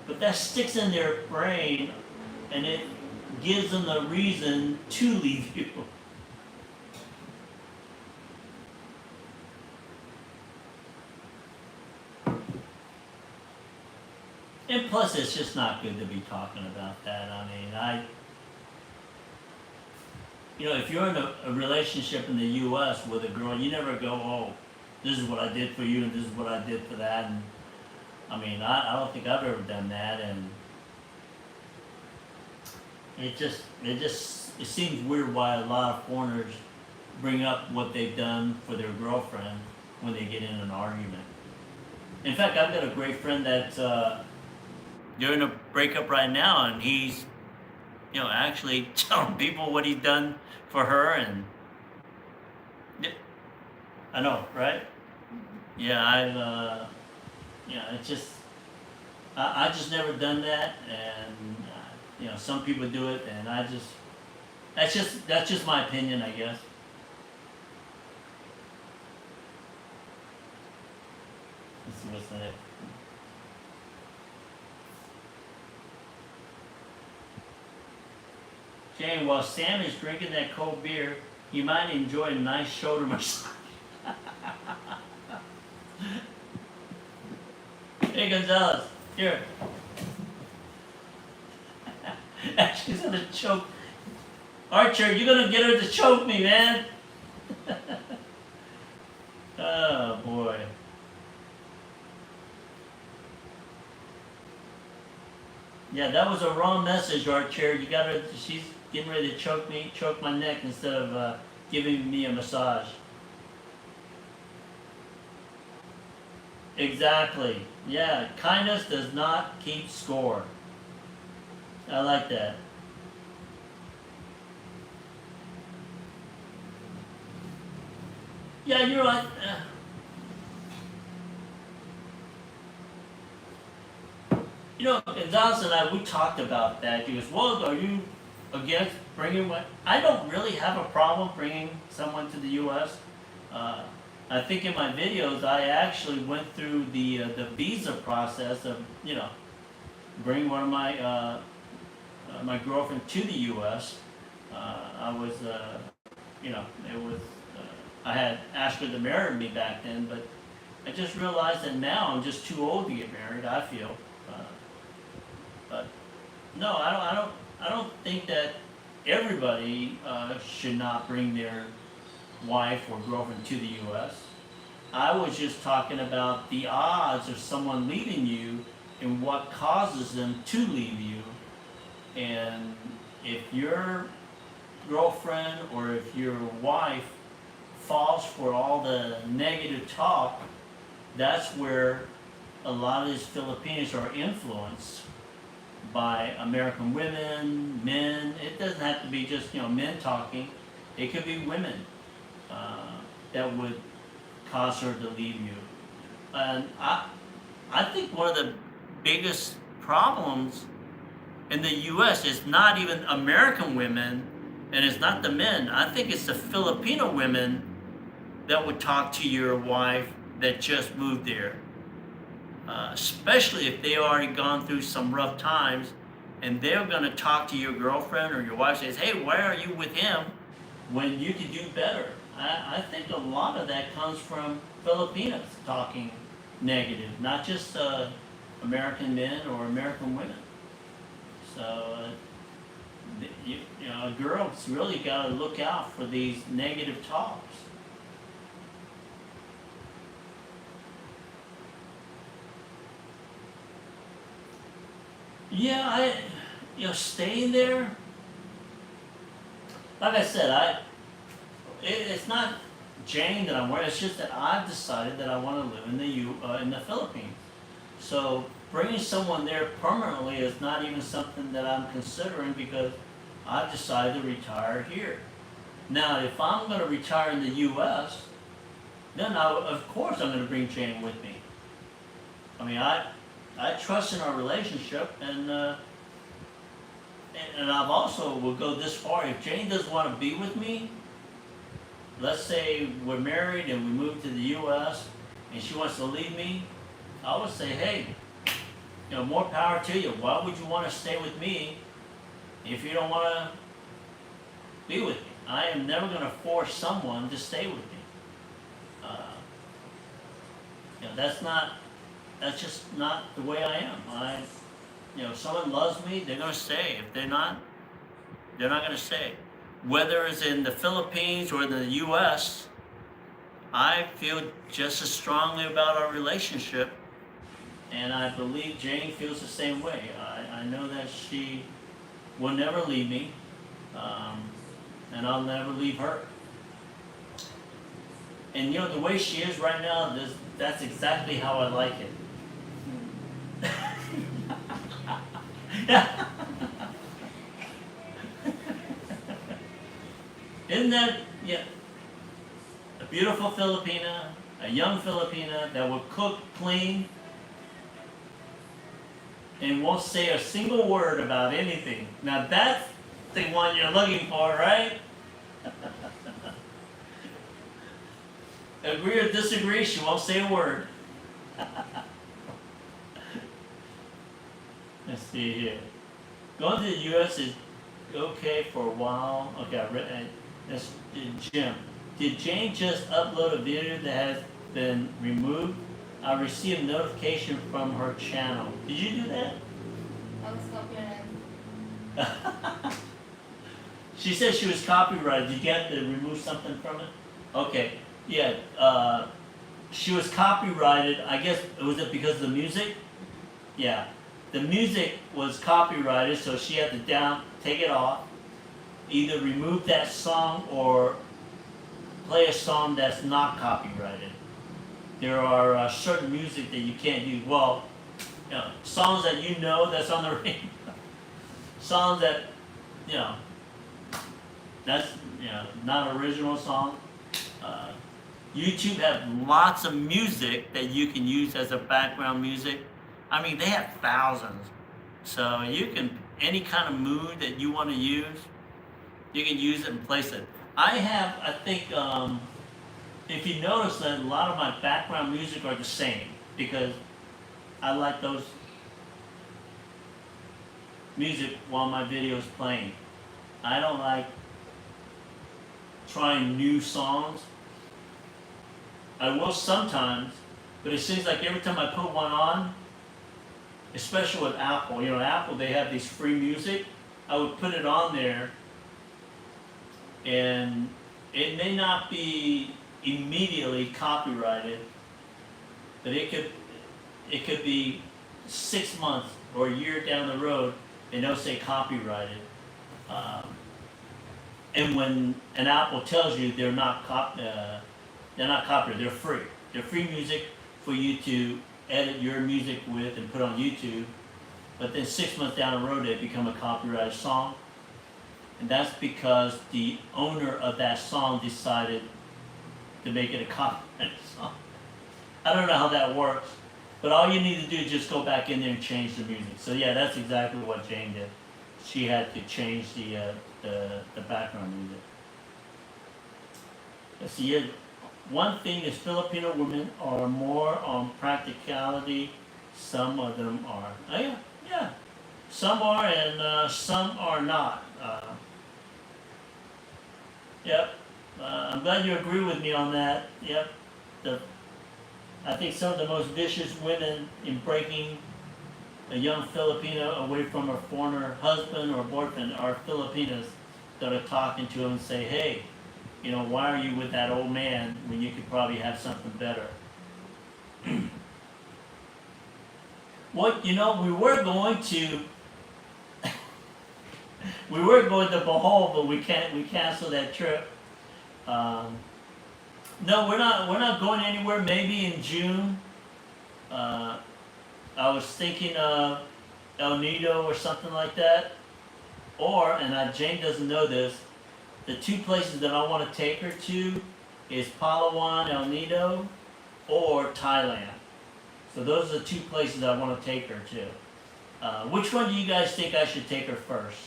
but that sticks in their brain, and it gives them the reason to leave you. And plus, it's just not good to be talking about that. I mean, if you're in a relationship in the U.S. with a girl, you never go, oh, this is what I did for you, and this is what I did for that. And I mean, I don't think I've ever done that, and it seems weird why a lot of foreigners bring up what they've done for their girlfriend when they get in an argument. In fact, I've got a great friend that's doing a breakup right now, and he's, actually telling people what he's done for her, and I know, right? Yeah, it's just, I just never done that, and some people do it, and that's just my opinion, I guess. wasn't it? Jane, while Sam is drinking that cold beer, he might enjoy a nice shoulder massage. Hey, Gonzalez, here. She's gonna choke. Archer, you're gonna get her to choke me, man. Oh, boy. Yeah, that was a wrong message, Archer. You got her, she's getting ready to choke me, choke my neck instead of giving me a massage. Exactly. Yeah, kindness does not keep score. I like that. Yeah, you're right. You know, Gonzalez and I, we talked about that. He goes, well, are you against bringing what? I don't really have a problem bringing someone to the U.S. I think in my videos, I actually went through the visa process of, you know, bringing one of my my girlfriend to the U.S. I was, you know, it was, I had asked her to marry me back then, but I just realized that now I'm just too old to get married, I feel. But no, I don't think that everybody should not bring their wife or girlfriend to the U.S. I was just talking about the odds of someone leaving you and what causes them to leave you. And if your girlfriend or if your wife falls for all the negative talk, that's where a lot of these Filipinos are influenced by American women, men. It doesn't have to be just, you know, men talking. It could be women that would cause her to leave you. And I think one of the biggest problems in the U.S. is not even American women, and it's not the men. I think it's the Filipino women that would talk to your wife that just moved there. Especially if they already gone through some rough times, and they're going to talk to your girlfriend or your wife, says, hey, why are you with him when you could do better? I think a lot of that comes from Filipinos talking negative, not just American men or American women. So, you know, a girl's really got to look out for these negative talks. Yeah, you know, staying there, like I said, it's not Jane that I'm worried. It's just that I've decided that I want to live in the Philippines. So bringing someone there permanently is not even something that I'm considering because I've decided to retire here. Now, if I'm going to retire in the U.S., then of course I'm going to bring Jane with me. I mean, I trust in our relationship, and I've also will go this far. If Jane doesn't want to be with me, let's say we're married and we move to the U.S. and she wants to leave me, I would say, hey, you know, more power to you. Why would you want to stay with me if you don't want to be with me? I am never going to force someone to stay with me. You know, that's just not the way I am. You know, if someone loves me, they're going to stay. If they're not going to stay. Whether it's in the Philippines or in the U.S., I feel just as strongly about our relationship, and I believe Jane feels the same way. I know that she will never leave me, and I'll never leave her. And you know, the way she is right now, that's exactly how I like it. Isn't that, yeah, a beautiful Filipina, a young Filipina that will cook, clean, and won't say a single word about anything. Now that's the one you're looking for, right? Agree or disagree, she won't say a word. Let's see here. Going to the U.S. is okay for a while. Okay, I read. That's Jim. Did Jane just upload a video that has been removed? I received a notification from her channel. Did you do that? I was copyrighted. She said she was copyrighted. Did you have to remove something from it? Okay. Yeah. She was copyrighted. I guess was it because of the music? Yeah. The music was copyrighted, so she had to take it off, either remove that song or play a song that's not copyrighted. There are certain music that you can't use. Well, songs that that's on the radio, songs that that's not original song. YouTube has lots of music that you can use as a background music. I mean, they have thousands. So you can, any kind of mood that you want to use, you can use it and place it. I think, if you notice that a lot of my background music are the same because I like those music while my video is playing. I don't like trying new songs. I will sometimes, but it seems like every time I put one on, especially with Apple, Apple, they have these free music. I would put it on there, and it may not be immediately copyrighted, but it could be 6 months or a year down the road, and they'll say copyrighted. And when an Apple tells you they're not copyrighted, they're free. They're free music for you to edit your music with and put on YouTube. But then 6 months down the road, they become a copyrighted song. And that's because the owner of that song decided to make it a copyrighted song. I don't know how that works, but all you need to do is just go back in there and change the music. So yeah, that's exactly what Jane did. She had to change the background music. Let's see here. One thing is Filipino women are more on practicality. Some of them are. Oh yeah. Some are and some are not. Yep. I'm glad you agree with me on that. Yep. I think some of the most vicious women in breaking a young Filipino away from her former husband or boyfriend are Filipinas that are talking to him and say, hey, why are you with that old man when you could probably have something better? Well, we were going to Bohol, but we canceled that trip. No, we're not going anywhere. Maybe in June. I was thinking of El Nido or something like that. Or, and Jane doesn't know this, the two places that I want to take her to is Palawan, El Nido, or Thailand. So those are the two places I want to take her to. Which one do you guys think I should take her first?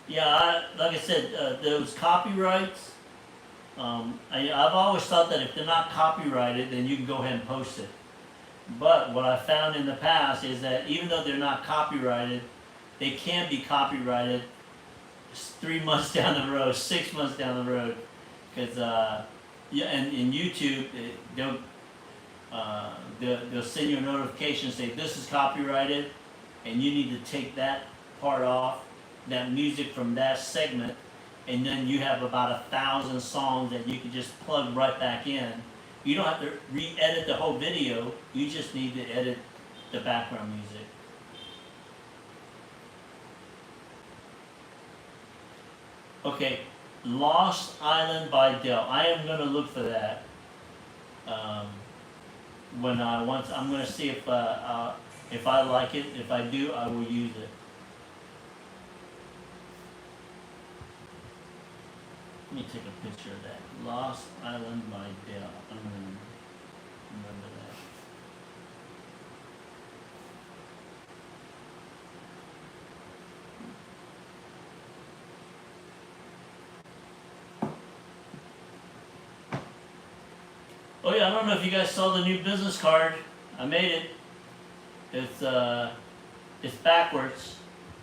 Yeah, like I said, those copyrights, I've always thought that if they're not copyrighted, then you can go ahead and post it. But what I found in the past is that even though they're not copyrighted, they can be copyrighted 3 months down the road, 6 months down the road. Because, and in YouTube, they'll send you a notification say this is copyrighted, and you need to take that part off, that music from that segment, and then you have about 1,000 songs that you can just plug right back in. You don't have to re-edit the whole video, you just need to edit the background music. Okay, Lost Island by Dell. I am going to look for that. I'm going to see if I like it. If I do, I will use it. Let me take a picture of that. Lost Island by Dell. I'm going to remember that. Oh yeah, I don't know if you guys saw the new business card. I made it. It's backwards,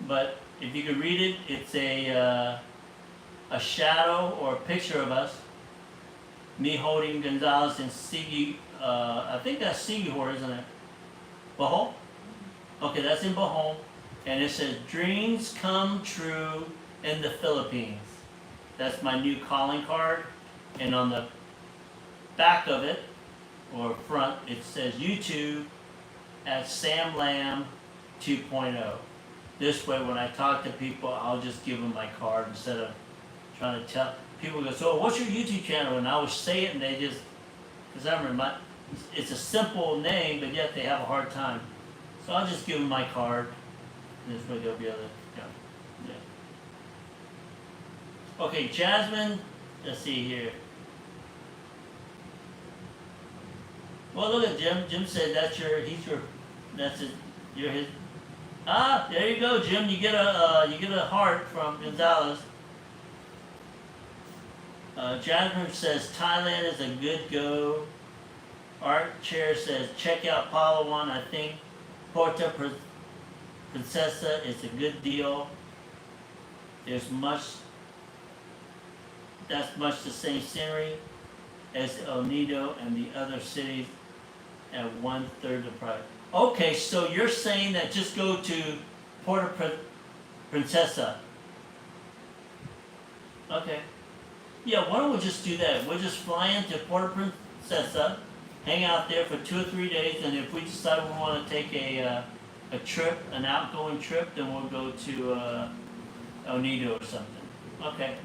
but if you could read it, it's a shadow or a picture of us. Me holding Gonzalez and Sigi. I think that's Sigihor, isn't it? Bohol? Okay, that's in Bohol. And it says, dreams come true in the Philippines. That's my new calling card. And on the back of it, or front, it says YouTube at Sam Lamb 2.0. This way, when I talk to people, I'll just give them my card instead of trying to tell. People go, so what's your YouTube channel? And I would say it and they just, because I remember, it's a simple name, but yet they have a hard time. So I'll just give them my card. And this way they'll be able to, yeah. Okay, Jasmine, let's see here. Well, look at Jim. Jim said that's you're his. Ah, there you go, Jim. You get a heart from Gonzalez. Jasmine says Thailand is a good go. Art Chair says check out Palawan. I think Puerto Princesa is a good deal. That's much the same scenery as El Nido and the other cities at 1/3 the price. Okay, so you're saying that just go to Puerto Princesa. Okay. Yeah, why don't we just do that? We'll just fly into Puerto Princesa, hang out there for 2 or 3 days, and if we decide we want to take a trip, an outgoing trip, then we'll go to El Nido or something. Okay.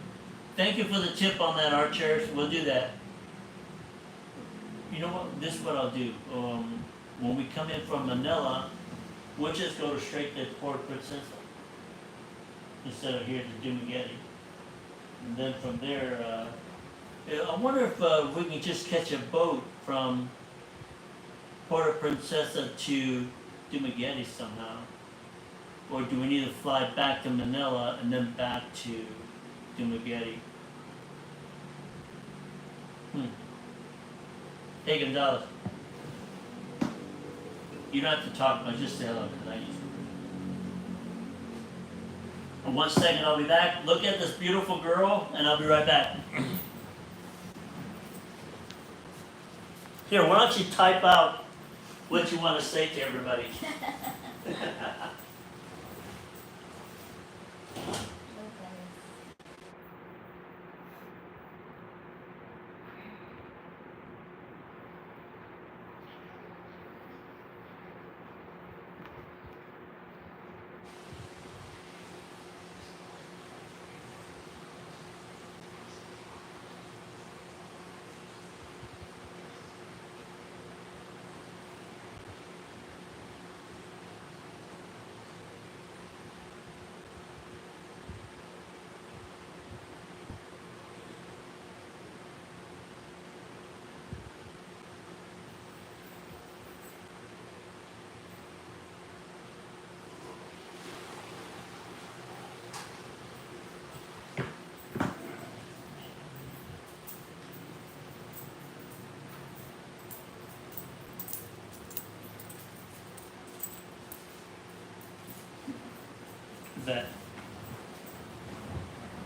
Thank you for the tip on that, Art Chairs. We'll do that. You know what? This is what I'll do. When we come in from Manila, we'll just go straight to Puerto Princesa instead of here to Dumaguete. And then from there, I wonder if we can just catch a boat from Puerto Princesa to Dumaguete somehow. Or do we need to fly back to Manila and then back to Dumaguete? Hey Gonzalez. You don't have to talk much, just say hello, because I used to. In 1 second, I'll be back. Look at this beautiful girl, and I'll be right back. Here, why don't you type out what you want to say to everybody? That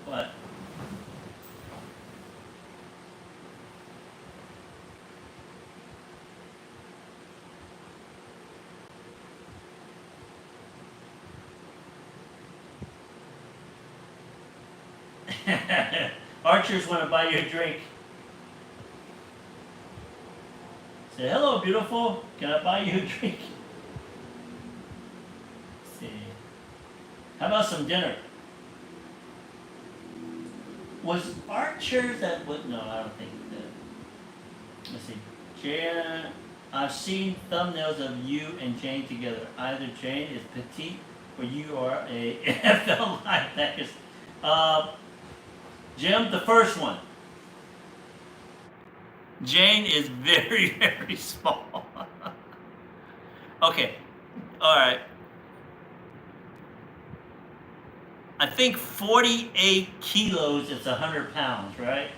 what? Archers want to buy you a drink. Say hello, beautiful. Can I buy you a drink? How about some dinner? Was Archer that what? No, I don't think that. Let's see. Jane, I've seen thumbnails of you and Jane together. Either Jane is petite or you are a NFL linebacker. Jim, the first one. Jane is very, very small. Okay. All right. I think 48 kilos is 100 pounds, right?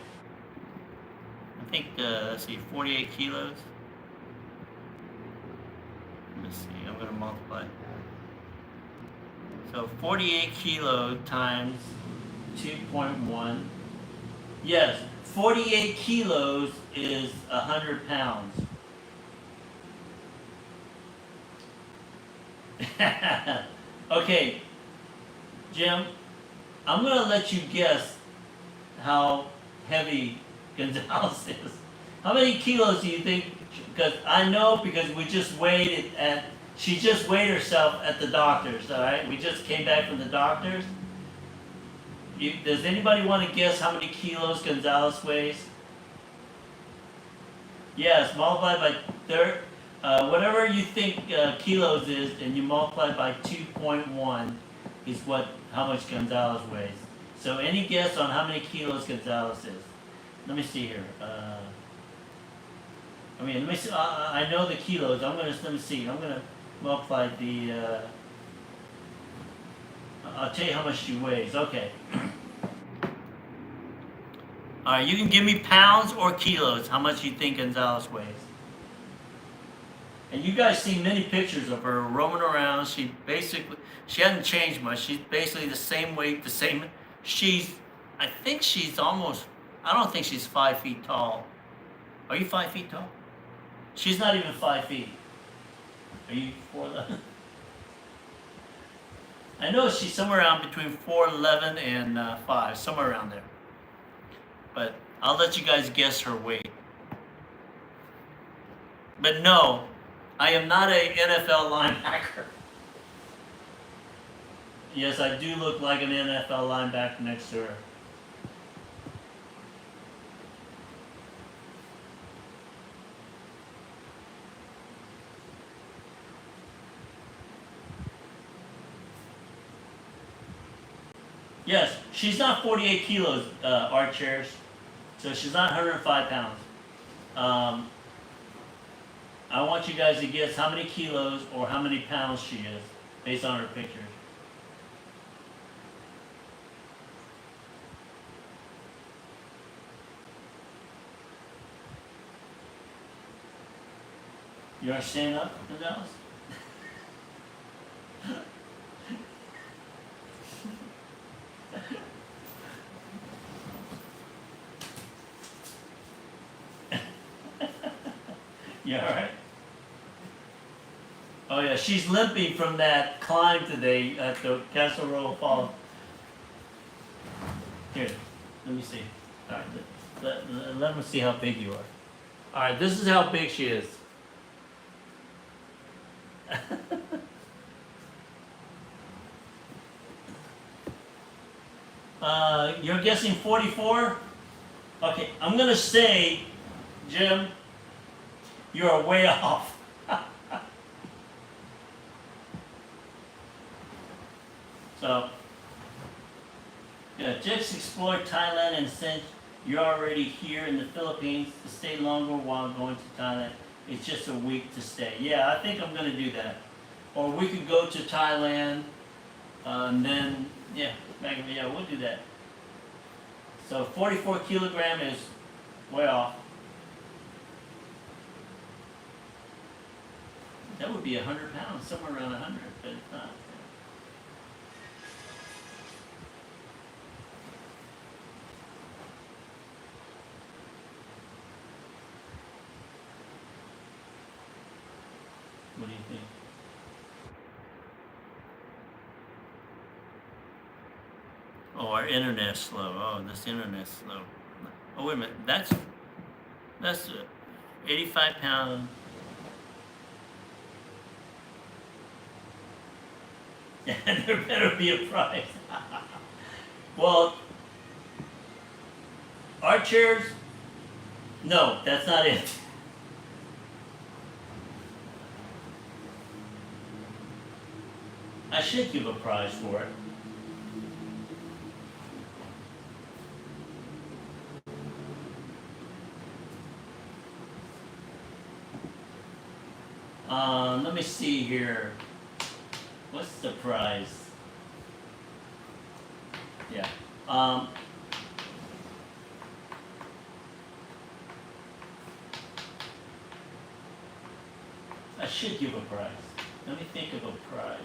think, let's see, 48 kilos. Let me see, I'm gonna multiply. So 48 kilo times 2.1. Yes, 48 kilos is 100 pounds. Okay, Jim, I'm gonna let you guess how heavy Gonzalez is. How many kilos do you think? Because I know, because we just weighed it at. She just weighed herself at the doctor's. All right, we just came back from the doctor's. Does anybody want to guess how many kilos Gonzalez weighs? Yes, multiply by whatever you think kilos is, and you multiply by 2.1 is how much Gonzalez weighs. So any guess on how many kilos Gonzalez is? Let me see here. Let me see. I know the kilos. Let me see. I'm gonna multiply the. I'll tell you how much she weighs. Okay. All right. You can give me pounds or kilos. How much you think Gonzalez weighs? And you guys see many pictures of her roaming around. She hasn't changed much. She's basically the same weight, the same. I think she's almost. I don't think she's 5 feet tall. Are you 5 feet tall? She's not even 5 feet. Are you 4'11"? I know she's somewhere around between 4'11" and 5, somewhere around there. But I'll let you guys guess her weight. But no, I am not a NFL linebacker. Yes, I do look like an NFL linebacker next to her. Yes, she's not 48 kilos, Art Chairs. So she's not 105 pounds. I want you guys to guess how many kilos or how many pounds she is based on her pictures. You want to stand up, Gonzalez? You alright? Oh yeah, she's limping from that climb today at the Castle Royal Falls. Here, let me see. Alright, let me see how big you are. Alright, this is how big she is. You're guessing 44? Okay, I'm gonna say, Jim, you're way off. So, yeah, just explore Thailand, and since you're already here in the Philippines, to stay longer while going to Thailand. It's just a week to stay. Yeah, I think I'm gonna do that. Or we could go to Thailand, and then, yeah, we'll do that. So 44 kilogram is way off. That would be 100 pounds, somewhere around 100, but it's not. What do you think? Oh, our internet's slow. Oh, this internet's slow. Oh, wait a minute. That's 85 pound. There better be a prize. Well, our chairs, no, that's not it. I should give a prize for it. Let me see here. What's the prize? Yeah. I should give a price. Let me think of a price.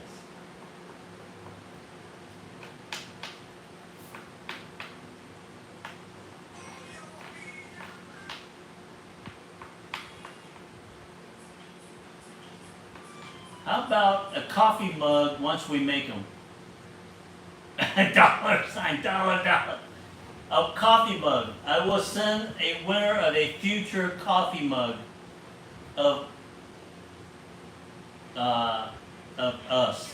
How about a coffee mug once we make them? $, dollar. A coffee mug. I will send a winner of a future coffee mug of us.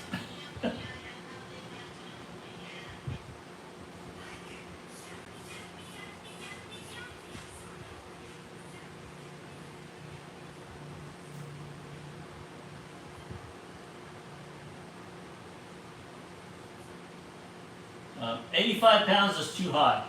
Uh, 85 pounds is too high.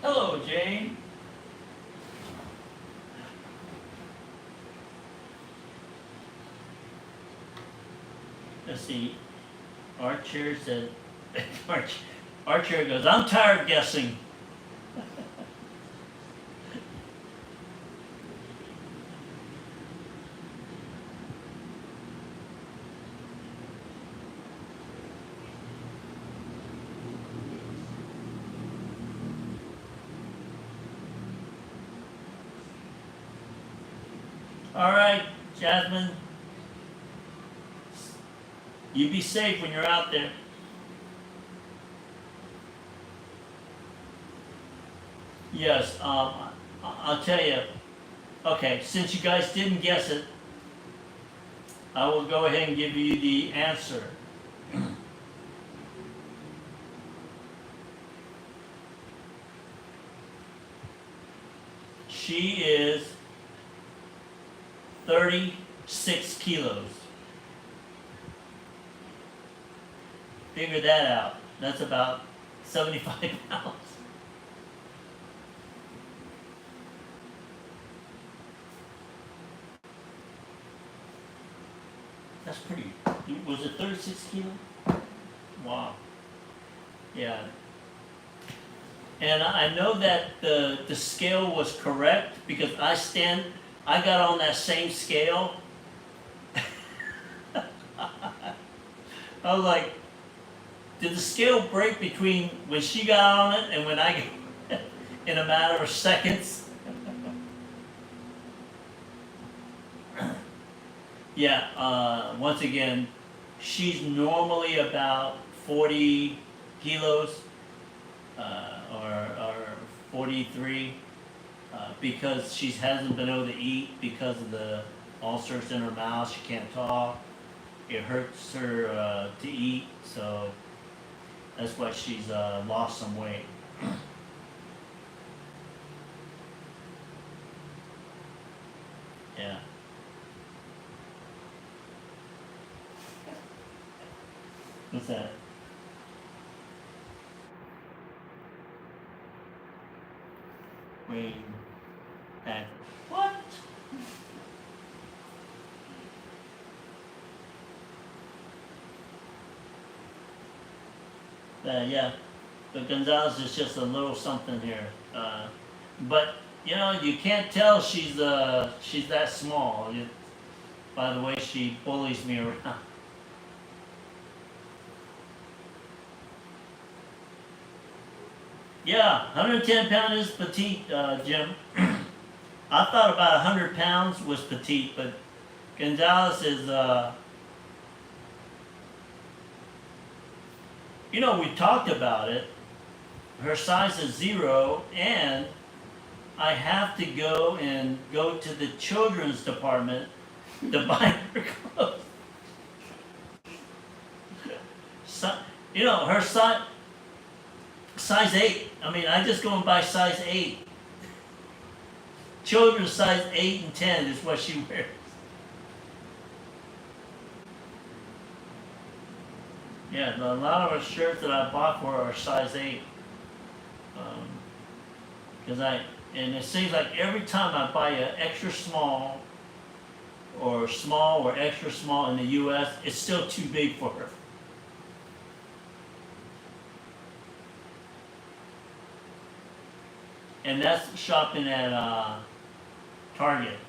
Hello, Jane. Let's see. Our chair said, our chair goes, I'm tired of guessing. All right, Jasmine. You be safe when you're out there. Yes, I'll tell you. Okay, since you guys didn't guess it, I will go ahead and give you the answer. She is 36 kilos. Figure that out. That's about 75 pounds. That's pretty. Was it 36 kilos? Wow. Yeah. And I know that the scale was correct because I got on that same scale. I was like, did the scale break between when she got on it and when I got in a matter of seconds? Yeah, once again, she's normally about 40 kilos or 43 because she hasn't been able to eat because of the ulcers in her mouth. She can't talk. It hurts her to eat, so that's why she's lost some weight. Yeah. What's that? Wayne. And what? Yeah, but Gonzalez is just a little something here. But you know, you can't tell she's that small. By the way, she bullies me around. Yeah, 110 pound is petite, Jim. I thought about 100 pounds was petite, but Gonzalez is, you know, we talked about it. Her size is 0, and I have to go to the children's department to buy her clothes. So, you know, her size 8. I mean, I just go and buy size 8. Children's size 8 and 10 is what she wears. Yeah, a lot of her shirts that I bought for her are size 8. And it seems like every time I buy an extra small or or small or extra small in the U.S., it's still too big for her. And that's shopping at Target.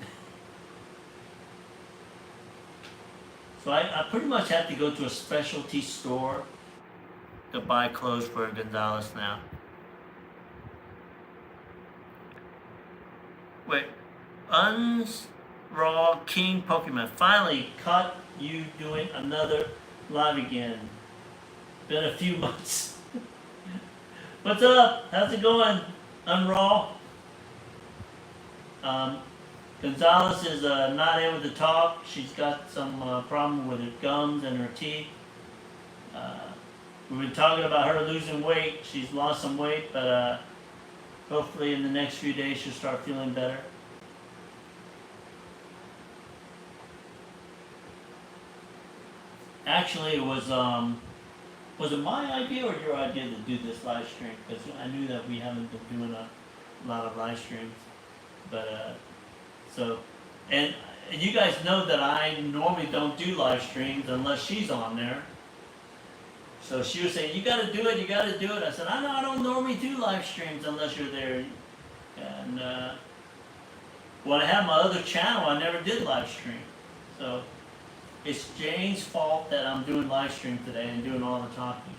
So I pretty much have to go to a specialty store to buy clothes for Gonzalez now. Wait, Raw King Pokemon finally caught you doing another live again. Been a few months. What's up? How's it going, Unraw? Gonzalez is not able to talk. She's got some problem with her gums and her teeth. We've been talking about her losing weight. She's lost some weight, but hopefully in the next few days she'll start feeling better. Actually, it was it my idea or your idea to do this live stream? Because I knew that we haven't been doing a lot of live streams, but so, and you guys know that I normally don't do live streams unless she's on there. So she was saying, you gotta do it, you gotta do it. I said, I don't normally do live streams unless you're there. And when I had my other channel, I never did live stream. So it's Jane's fault that I'm doing live stream today and doing all the talking.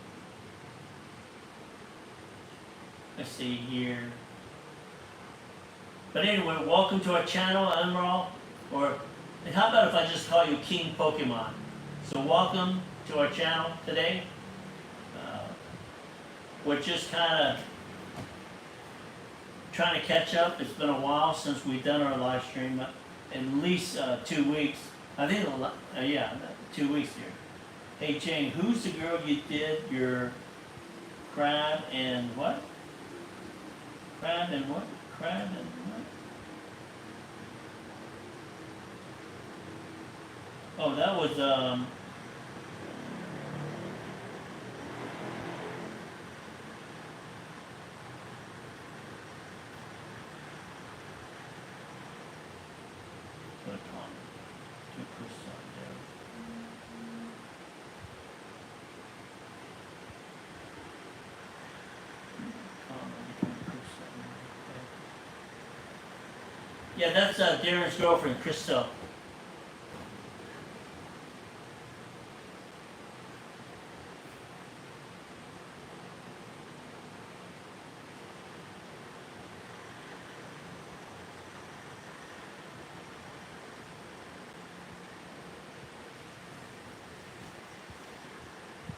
Let's see here. But anyway, welcome to our channel, Emerald. Or how about if I just call you King Pokemon? So welcome to our channel today. We're just kind of trying to catch up. It's been a while since we've done our live stream, at least 2 weeks. I think, yeah, 2 weeks here. Hey Jane, who's the girl you did your crab and what? Crab and what? Crab and what? Oh, that was, yeah, that's Darren's girlfriend, Crystal.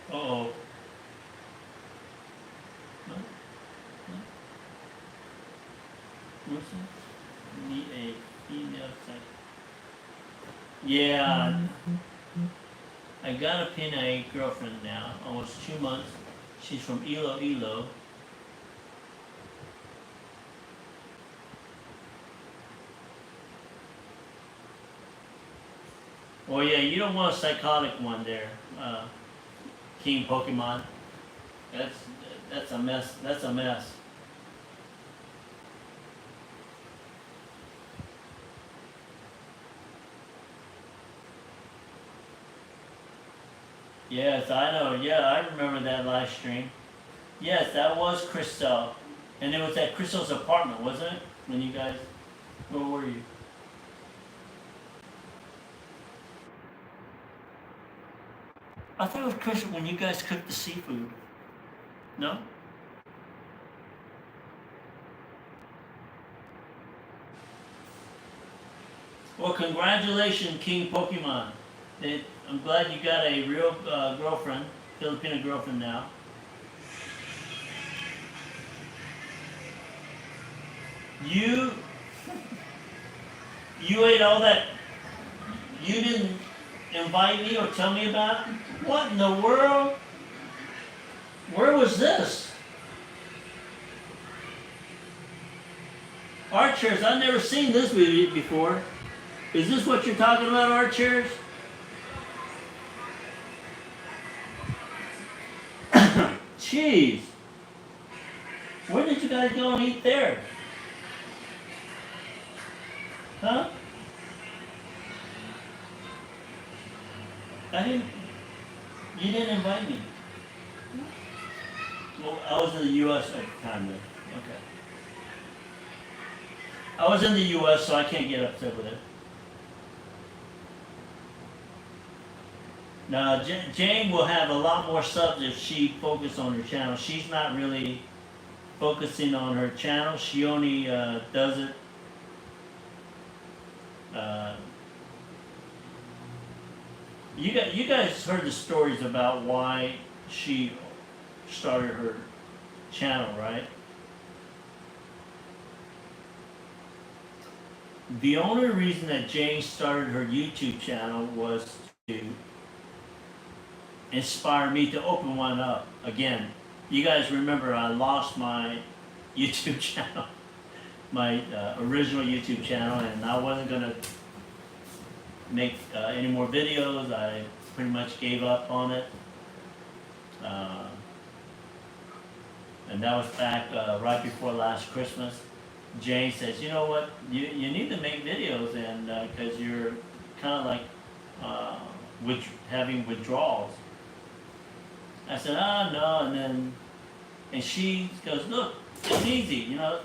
Uh-oh. No? No? Wilson? Need a female sex. Yeah. I got a Pinay girlfriend now, almost 2 months. She's from Iloilo. Oh yeah, you don't want a psychotic one there, King Pokemon. That's a mess. That's a mess. Yes, I know. Yeah, I remember that live stream. Yes, that was Crystal. And it was at Crystal's apartment, wasn't it? When you guys, where were you? I thought it was Crystal when you guys cooked the seafood. No? Well, congratulations, King Pokemon. I'm glad you got a real girlfriend, Filipina girlfriend now. You ate all that. You didn't invite me or tell me about it? What in the world? Where was this? Art chairs, I've never seen this movie before. Is this what you're talking about, art chairs? Jeez. Where did you guys go and eat there? Huh? I didn't. You didn't invite me. Well, I was in the U.S. at the time then. Okay. I was in the U.S., so I can't get upset with it. Now, Jane will have a lot more subs if she focuses on her channel. She's not really focusing on her channel. She only does it. You guys heard the stories about why she started her channel, right? The only reason that Jane started her YouTube channel was to inspire me to open one up again. You guys remember I lost my YouTube channel, my original YouTube channel, and I wasn't gonna make any more videos. I pretty much gave up on it. And that was back right before last Christmas. Jane says, you know what, you need to make videos, and because you're kind of like having withdrawals. I said, no, and she goes, look, it's easy, you know,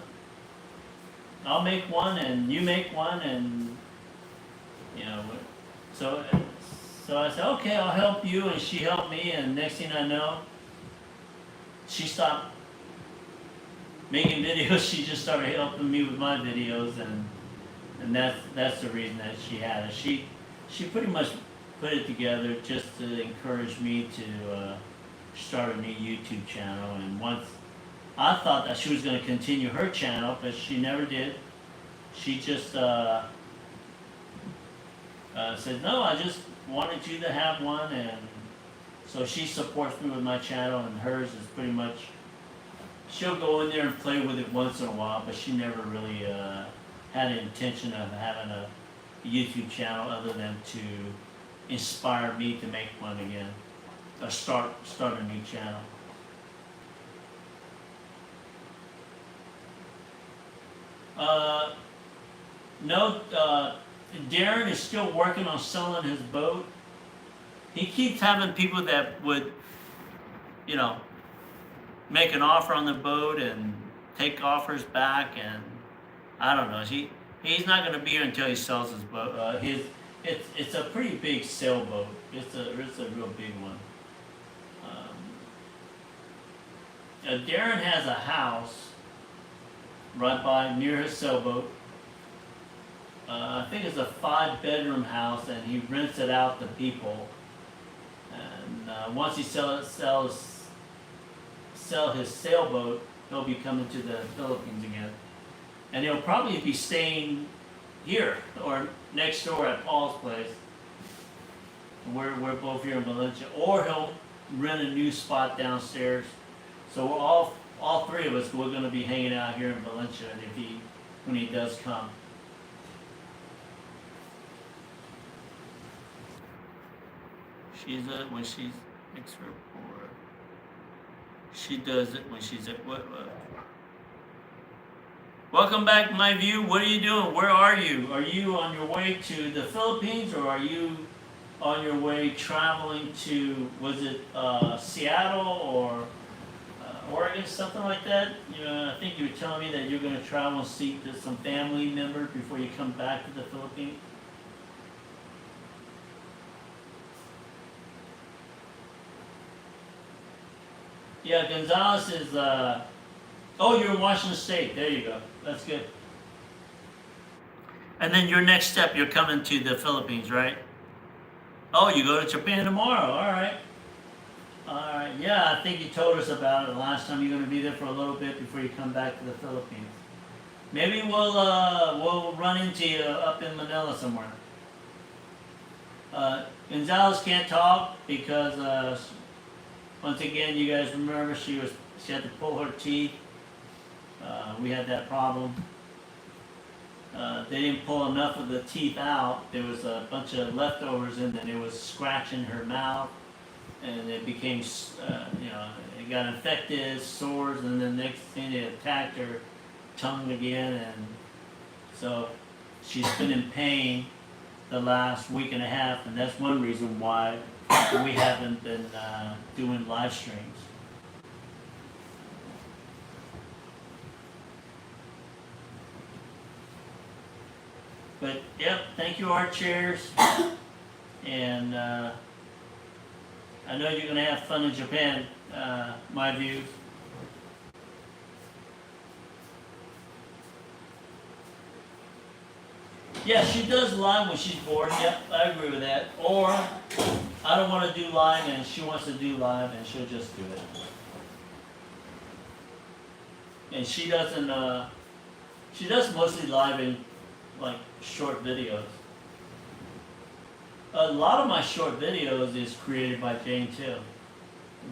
I'll make one and you make one, and you know, so I said, okay, I'll help you, and she helped me, and next thing I know, she stopped making videos. She just started helping me with my videos, and that's the reason that she had it. She pretty much put it together just to encourage me to start a new YouTube channel. And once I thought that she was going to continue her channel, but she never did. She just said, no, I just wanted you to have one, and so she supports me with my channel, and hers is pretty much, she'll go in there and play with it once in a while, but she never really had an intention of having a YouTube channel other than to inspire me to make one again, or start a new channel. No, Darren is still working on selling his boat. He keeps having people that would, you know, make an offer on the boat and take offers back, and I don't know. He's not going to be here until he sells his boat. It's a pretty big sailboat. It's a real big one. Darren has a house right by near his sailboat. I think it's a 5-bedroom house, and he rents it out to people. And once he sell his sailboat, he'll be coming to the Philippines again, and he'll probably be staying here or next door at Paul's place. We're both here in Valencia, or he'll rent a new spot downstairs. So we're all three of us, we're going to be hanging out here in Valencia, and when he does come. When she's next report. She does it when she's at what? Welcome back, my view. What are you doing? Where are you? Are you on your way to the Philippines, or are you on your way traveling to, was it Seattle or Oregon, something like that? You know, I think you were telling me that you're going to travel and see some family members before you come back to the Philippines. Yeah, Gonzalez is, oh, you're in Washington State. There you go. That's good. And then your next step, you're coming to the Philippines, right? Oh, you go to Japan tomorrow. All right. All right. Yeah, I think you told us about it last time. You're going to be there for a little bit before you come back to the Philippines. Maybe we'll run into you up in Manila somewhere. Gonzalez can't talk because once again, you guys remember she had to pull her teeth. We had that problem. They didn't pull enough of the teeth out. There was a bunch of leftovers in there. It was scratching her mouth, and it became, it got infected, sores, and then the next thing it attacked her tongue again, and so she's been in pain the last week and a half, and that's one reason why we haven't been doing live streams. But yep, thank you, Art Chairs, and I know you're gonna have fun in Japan. My views. Yeah, she does live when she's bored. Yep, I agree with that. Or I don't want to do live, and she wants to do live, and she'll just do it. And she doesn't. She does mostly live in like short videos. A lot of my short videos is created by Jane too.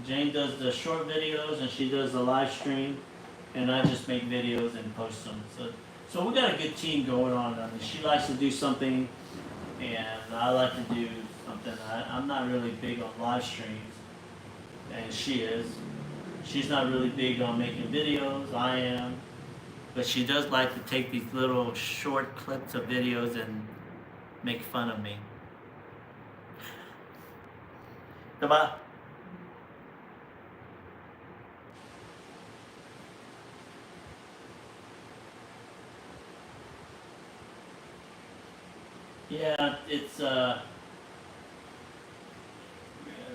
Jane does the short videos, and she does the live stream, and I just make videos and post them. So we got a good team going on. I mean, she likes to do something, and I like to do something. I'm not really big on live streams, and she is. She's not really big on making videos. I am, but she does like to take these little short clips of videos and make fun of me. Goodbye. Yeah, it's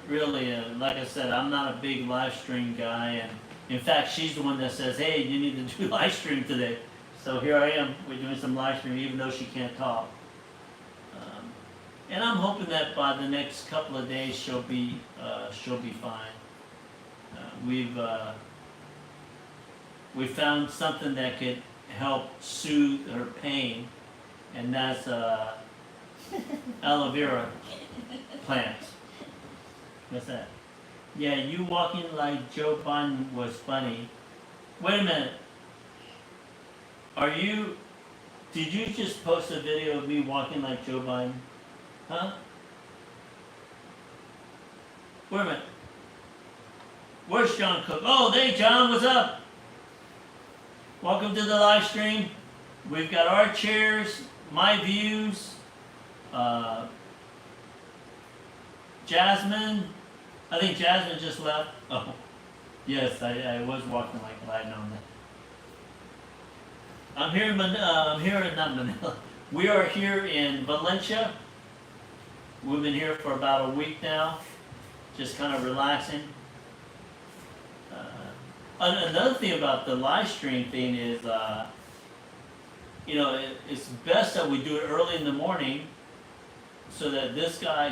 really, like I said, I'm not a big live stream guy, and in fact, she's the one that says, hey, you need to do live stream today. So here I am, we're doing some live stream even though she can't talk. And I'm hoping that by the next couple of days she'll be fine. We've found something that could help soothe her pain, and that's aloe vera plants. What's that? Yeah, you walking like Joe Biden was funny. Wait a minute. Did you just post a video of me walking like Joe Biden? Huh? Wait a minute. Where's John Cook? Oh, hey John, what's up? Welcome to the live stream. We've got our chairs, my views, Jasmine. I think Jasmine just left. Oh, yes, I was walking like Latin on that. I'm here in not Manila. We are here in Valencia. We've been here for about a week now, just kind of relaxing. Another thing about the live stream thing is, it's best that we do it early in the morning, so that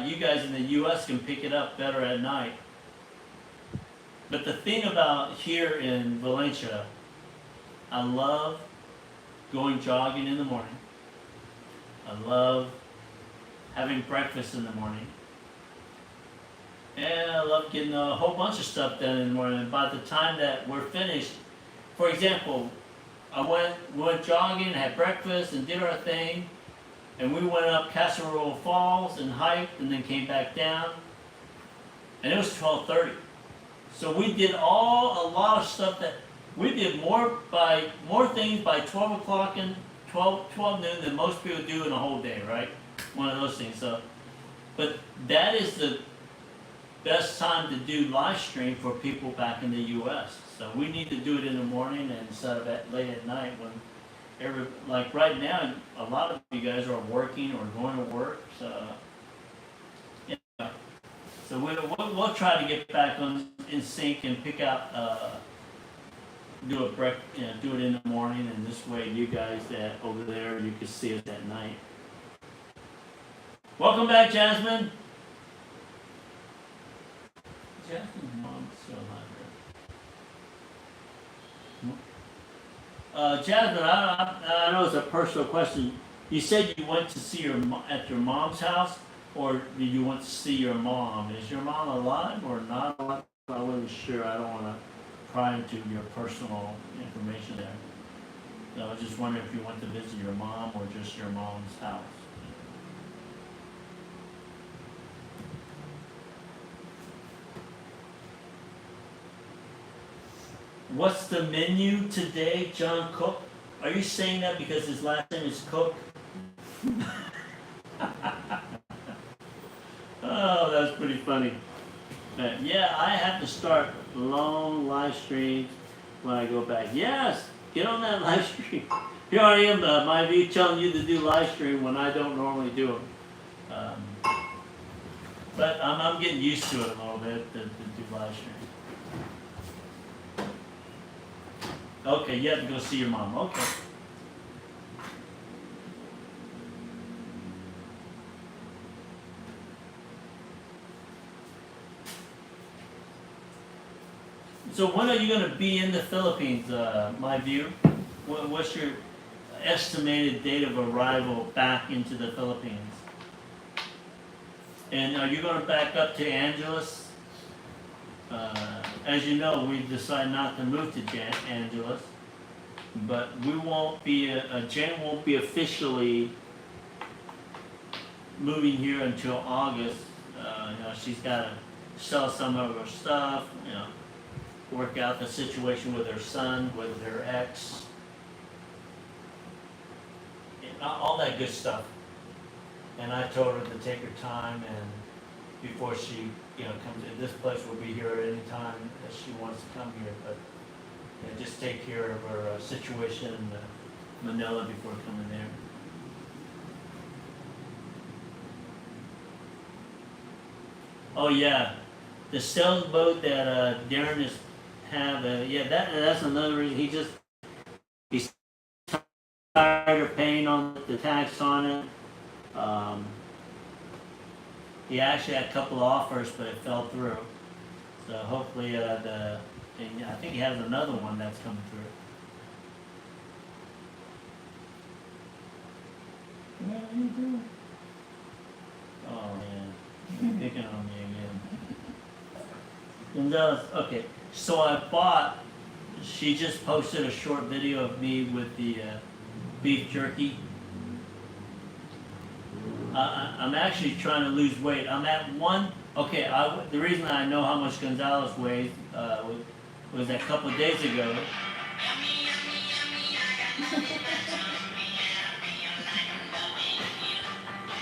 you guys in the U.S. can pick it up better at night. But the thing about here in Valencia, I love going jogging in the morning. I love having breakfast in the morning. And I love getting a whole bunch of stuff done in the morning. And by the time that we're finished, for example, we went jogging, had breakfast, and did our thing. And we went up Casserole Falls and hiked, and then came back down. And it was 12:30. So we did a lot of stuff that we did more things by 12 o'clock and 12 noon than most people do in a whole day, right? One of those things. So, but that is the best time to do live stream for people back in the U.S. So we need to do it in the morning instead of late at night when like right now, a lot of you guys are working or going to work. So, yeah. So we'll try to get back in sync and pick out do it in the morning, and this way you guys that over there, you can see us at night. Welcome back, Jasmine. Jasmine's mom's still alive here. Jasmine, I know it's a personal question. You said you went to see at your mom's house, or do you want to see your mom? Is your mom alive or not alive? I wasn't sure. I don't want to pry into your personal information there. So I was just wondering if you went to visit your mom or just your mom's house. What's the menu today, John Cook? Are you saying that because his last name is Cook? pretty funny. Yeah, I have to start long live streams when I go back. Yes, get on that live stream. Here I am, my view, telling you to do live stream when I don't normally do them. But I'm getting used to it a little bit to do live stream. Okay, you have to go see your mom. Okay. So when are you going to be in the Philippines, my view? What's your estimated date of arrival back into the Philippines? And are you going to back up to Angeles? As you know, we decided not to move to Angeles, but we won't be, Jan won't be officially moving here until August. She's got to sell some of her stuff, work out the situation with her son, with her ex, all that good stuff. And I told her to take her time, and before she, comes in, this place will be here at any time that she wants to come here. But just take care of her situation in Manila before coming there. Oh yeah, the sailboat that Darren is have. That's another reason. He's tired of paying on the tax on it. He actually had a couple of offers, but it fell through. So hopefully, I think he has another one that's coming through. What are you doing? Oh man, you're picking on me again. Okay, so she just posted a short video of me with the beef jerky. I'm actually trying to lose weight. I'm at the reason I know how much Gonzalez weighs was a couple of days ago.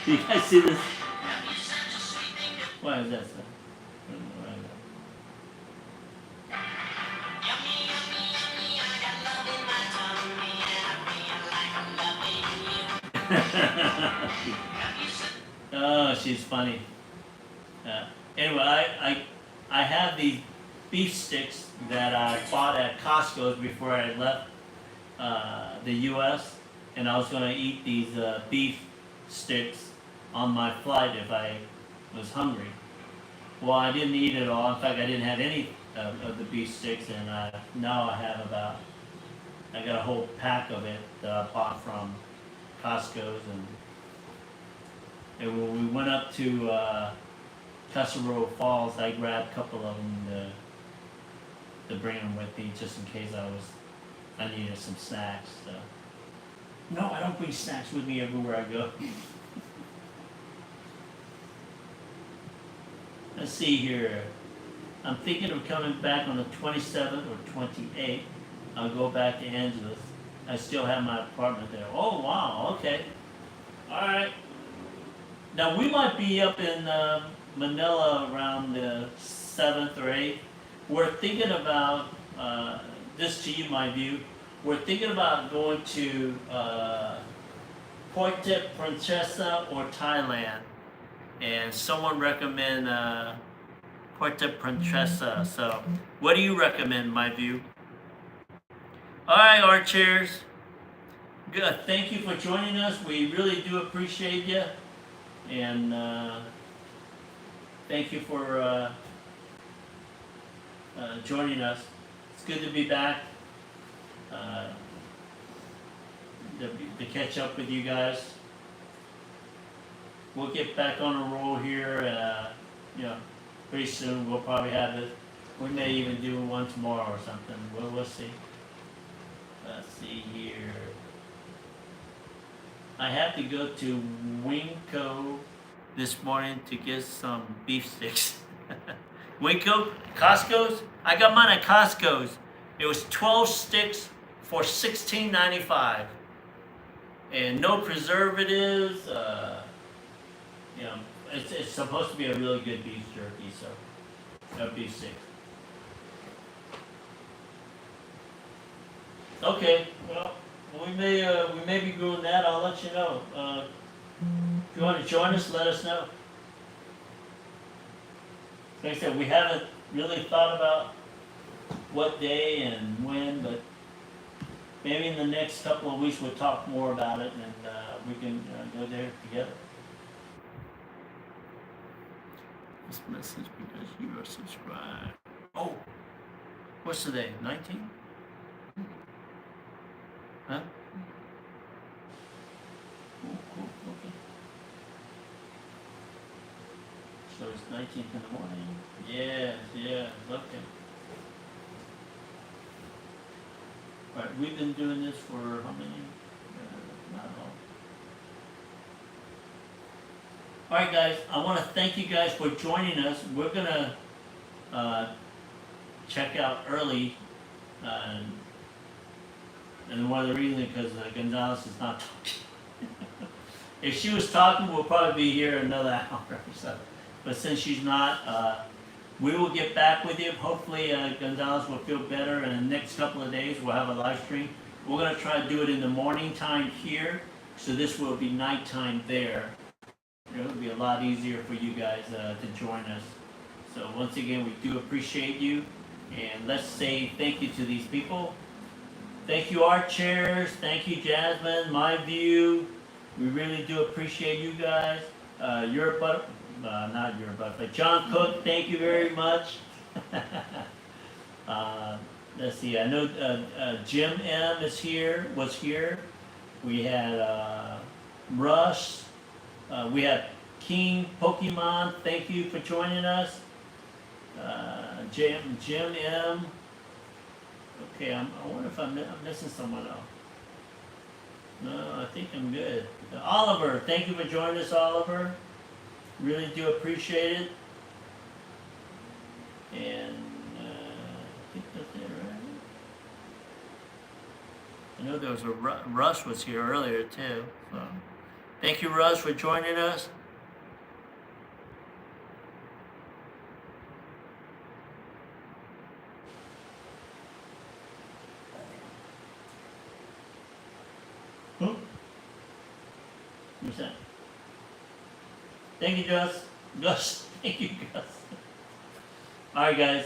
Do you guys see this? What is that stuff? Oh, she's funny. Anyway, I have these beef sticks that I bought at Costco's before I left the U.S. and I was going to eat these beef sticks on my flight if I was hungry. Well, I didn't eat it all. In fact, I didn't have any of the beef sticks, and now I have I got a whole pack of it that I bought from Costco's, and when we went up to Cusero Falls, I grabbed a couple of them to bring them with me just in case I needed some snacks. So. No, I don't bring snacks with me everywhere I go. Let's see here. I'm thinking of coming back on the 27th or 28th. I'll go back to Angeles. I still have my apartment there. Oh, wow, okay. All right. Now, we might be up in Manila around the 7th or 8th. We're thinking about, this to you, my view, we're thinking about going to Puerto Princesa or Thailand. And someone recommend Puerto Princesa. So, what do you recommend, my view? All right, Archers. Good. Thank you for joining us. We really do appreciate you. And thank you for joining us. It's good to be back. To catch up with you guys. We'll get back on a roll here, pretty soon. We'll probably have it. We may even do one tomorrow or something. We'll see. Let's see here. I have to go to Winco this morning to get some beef sticks. Winco? Costco's? I got mine at Costco's. It was 12 sticks for $16.95. And no preservatives, you know, it's supposed to be a really good beef jerky, so beef steak. Okay, well, we may be doing that. I'll let you know. If you want to join us, let us know. Like I said, we haven't really thought about what day and when, but maybe in the next couple of weeks we'll talk more about it, and we can go there together. This message because you are subscribed. Oh, what's today? 19? Huh? Cool, okay. So it's 19th in the morning. Yeah, okay. Alright, we've been doing this for how many? Not long. Alright guys, I want to thank you guys for joining us. We're gonna check out early, and one of the reasons because Gonzalez is not talking. If she was talking, we'll probably be here another hour or so. But since she's not, we will get back with you. Hopefully Gonzalez will feel better, and in the next couple of days we'll have a live stream. We're going to try to do it in the morning time here, so this will be nighttime there. It'll be a lot easier for you guys to join us. So once again, we do appreciate you, and let's say thank you to these people. Thank you, Art Chairs. Thank you, Jasmine, My View. We really do appreciate you guys. Not your butt, but John Cook, thank you very much. Let's see, I know Jim M was here. We had Russ. We had King Pokemon, thank you for joining us. Jim M. Okay, I wonder if I'm missing someone else. No, I think I'm good. Oliver, thank you for joining us, Oliver. Really do appreciate it. And I think that's it, right? I know there was a Russ was here earlier too. So thank you, Russ, for joining us. Who? Who's that? Thank you, Gus. Thank you, Gus. All right, guys.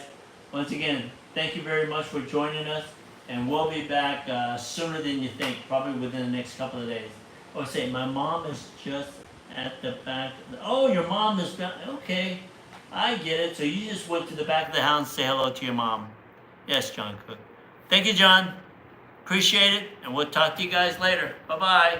Once again, thank you very much for joining us, and we'll be back sooner than you think, probably within the next couple of days. Oh, say, my mom is just at the back. Oh, your mom is down. Okay, I get it. So you just went to the back of the house and say hello to your mom. Yes, John Cook. Thank you, John. Appreciate it, and we'll talk to you guys later. Bye-bye.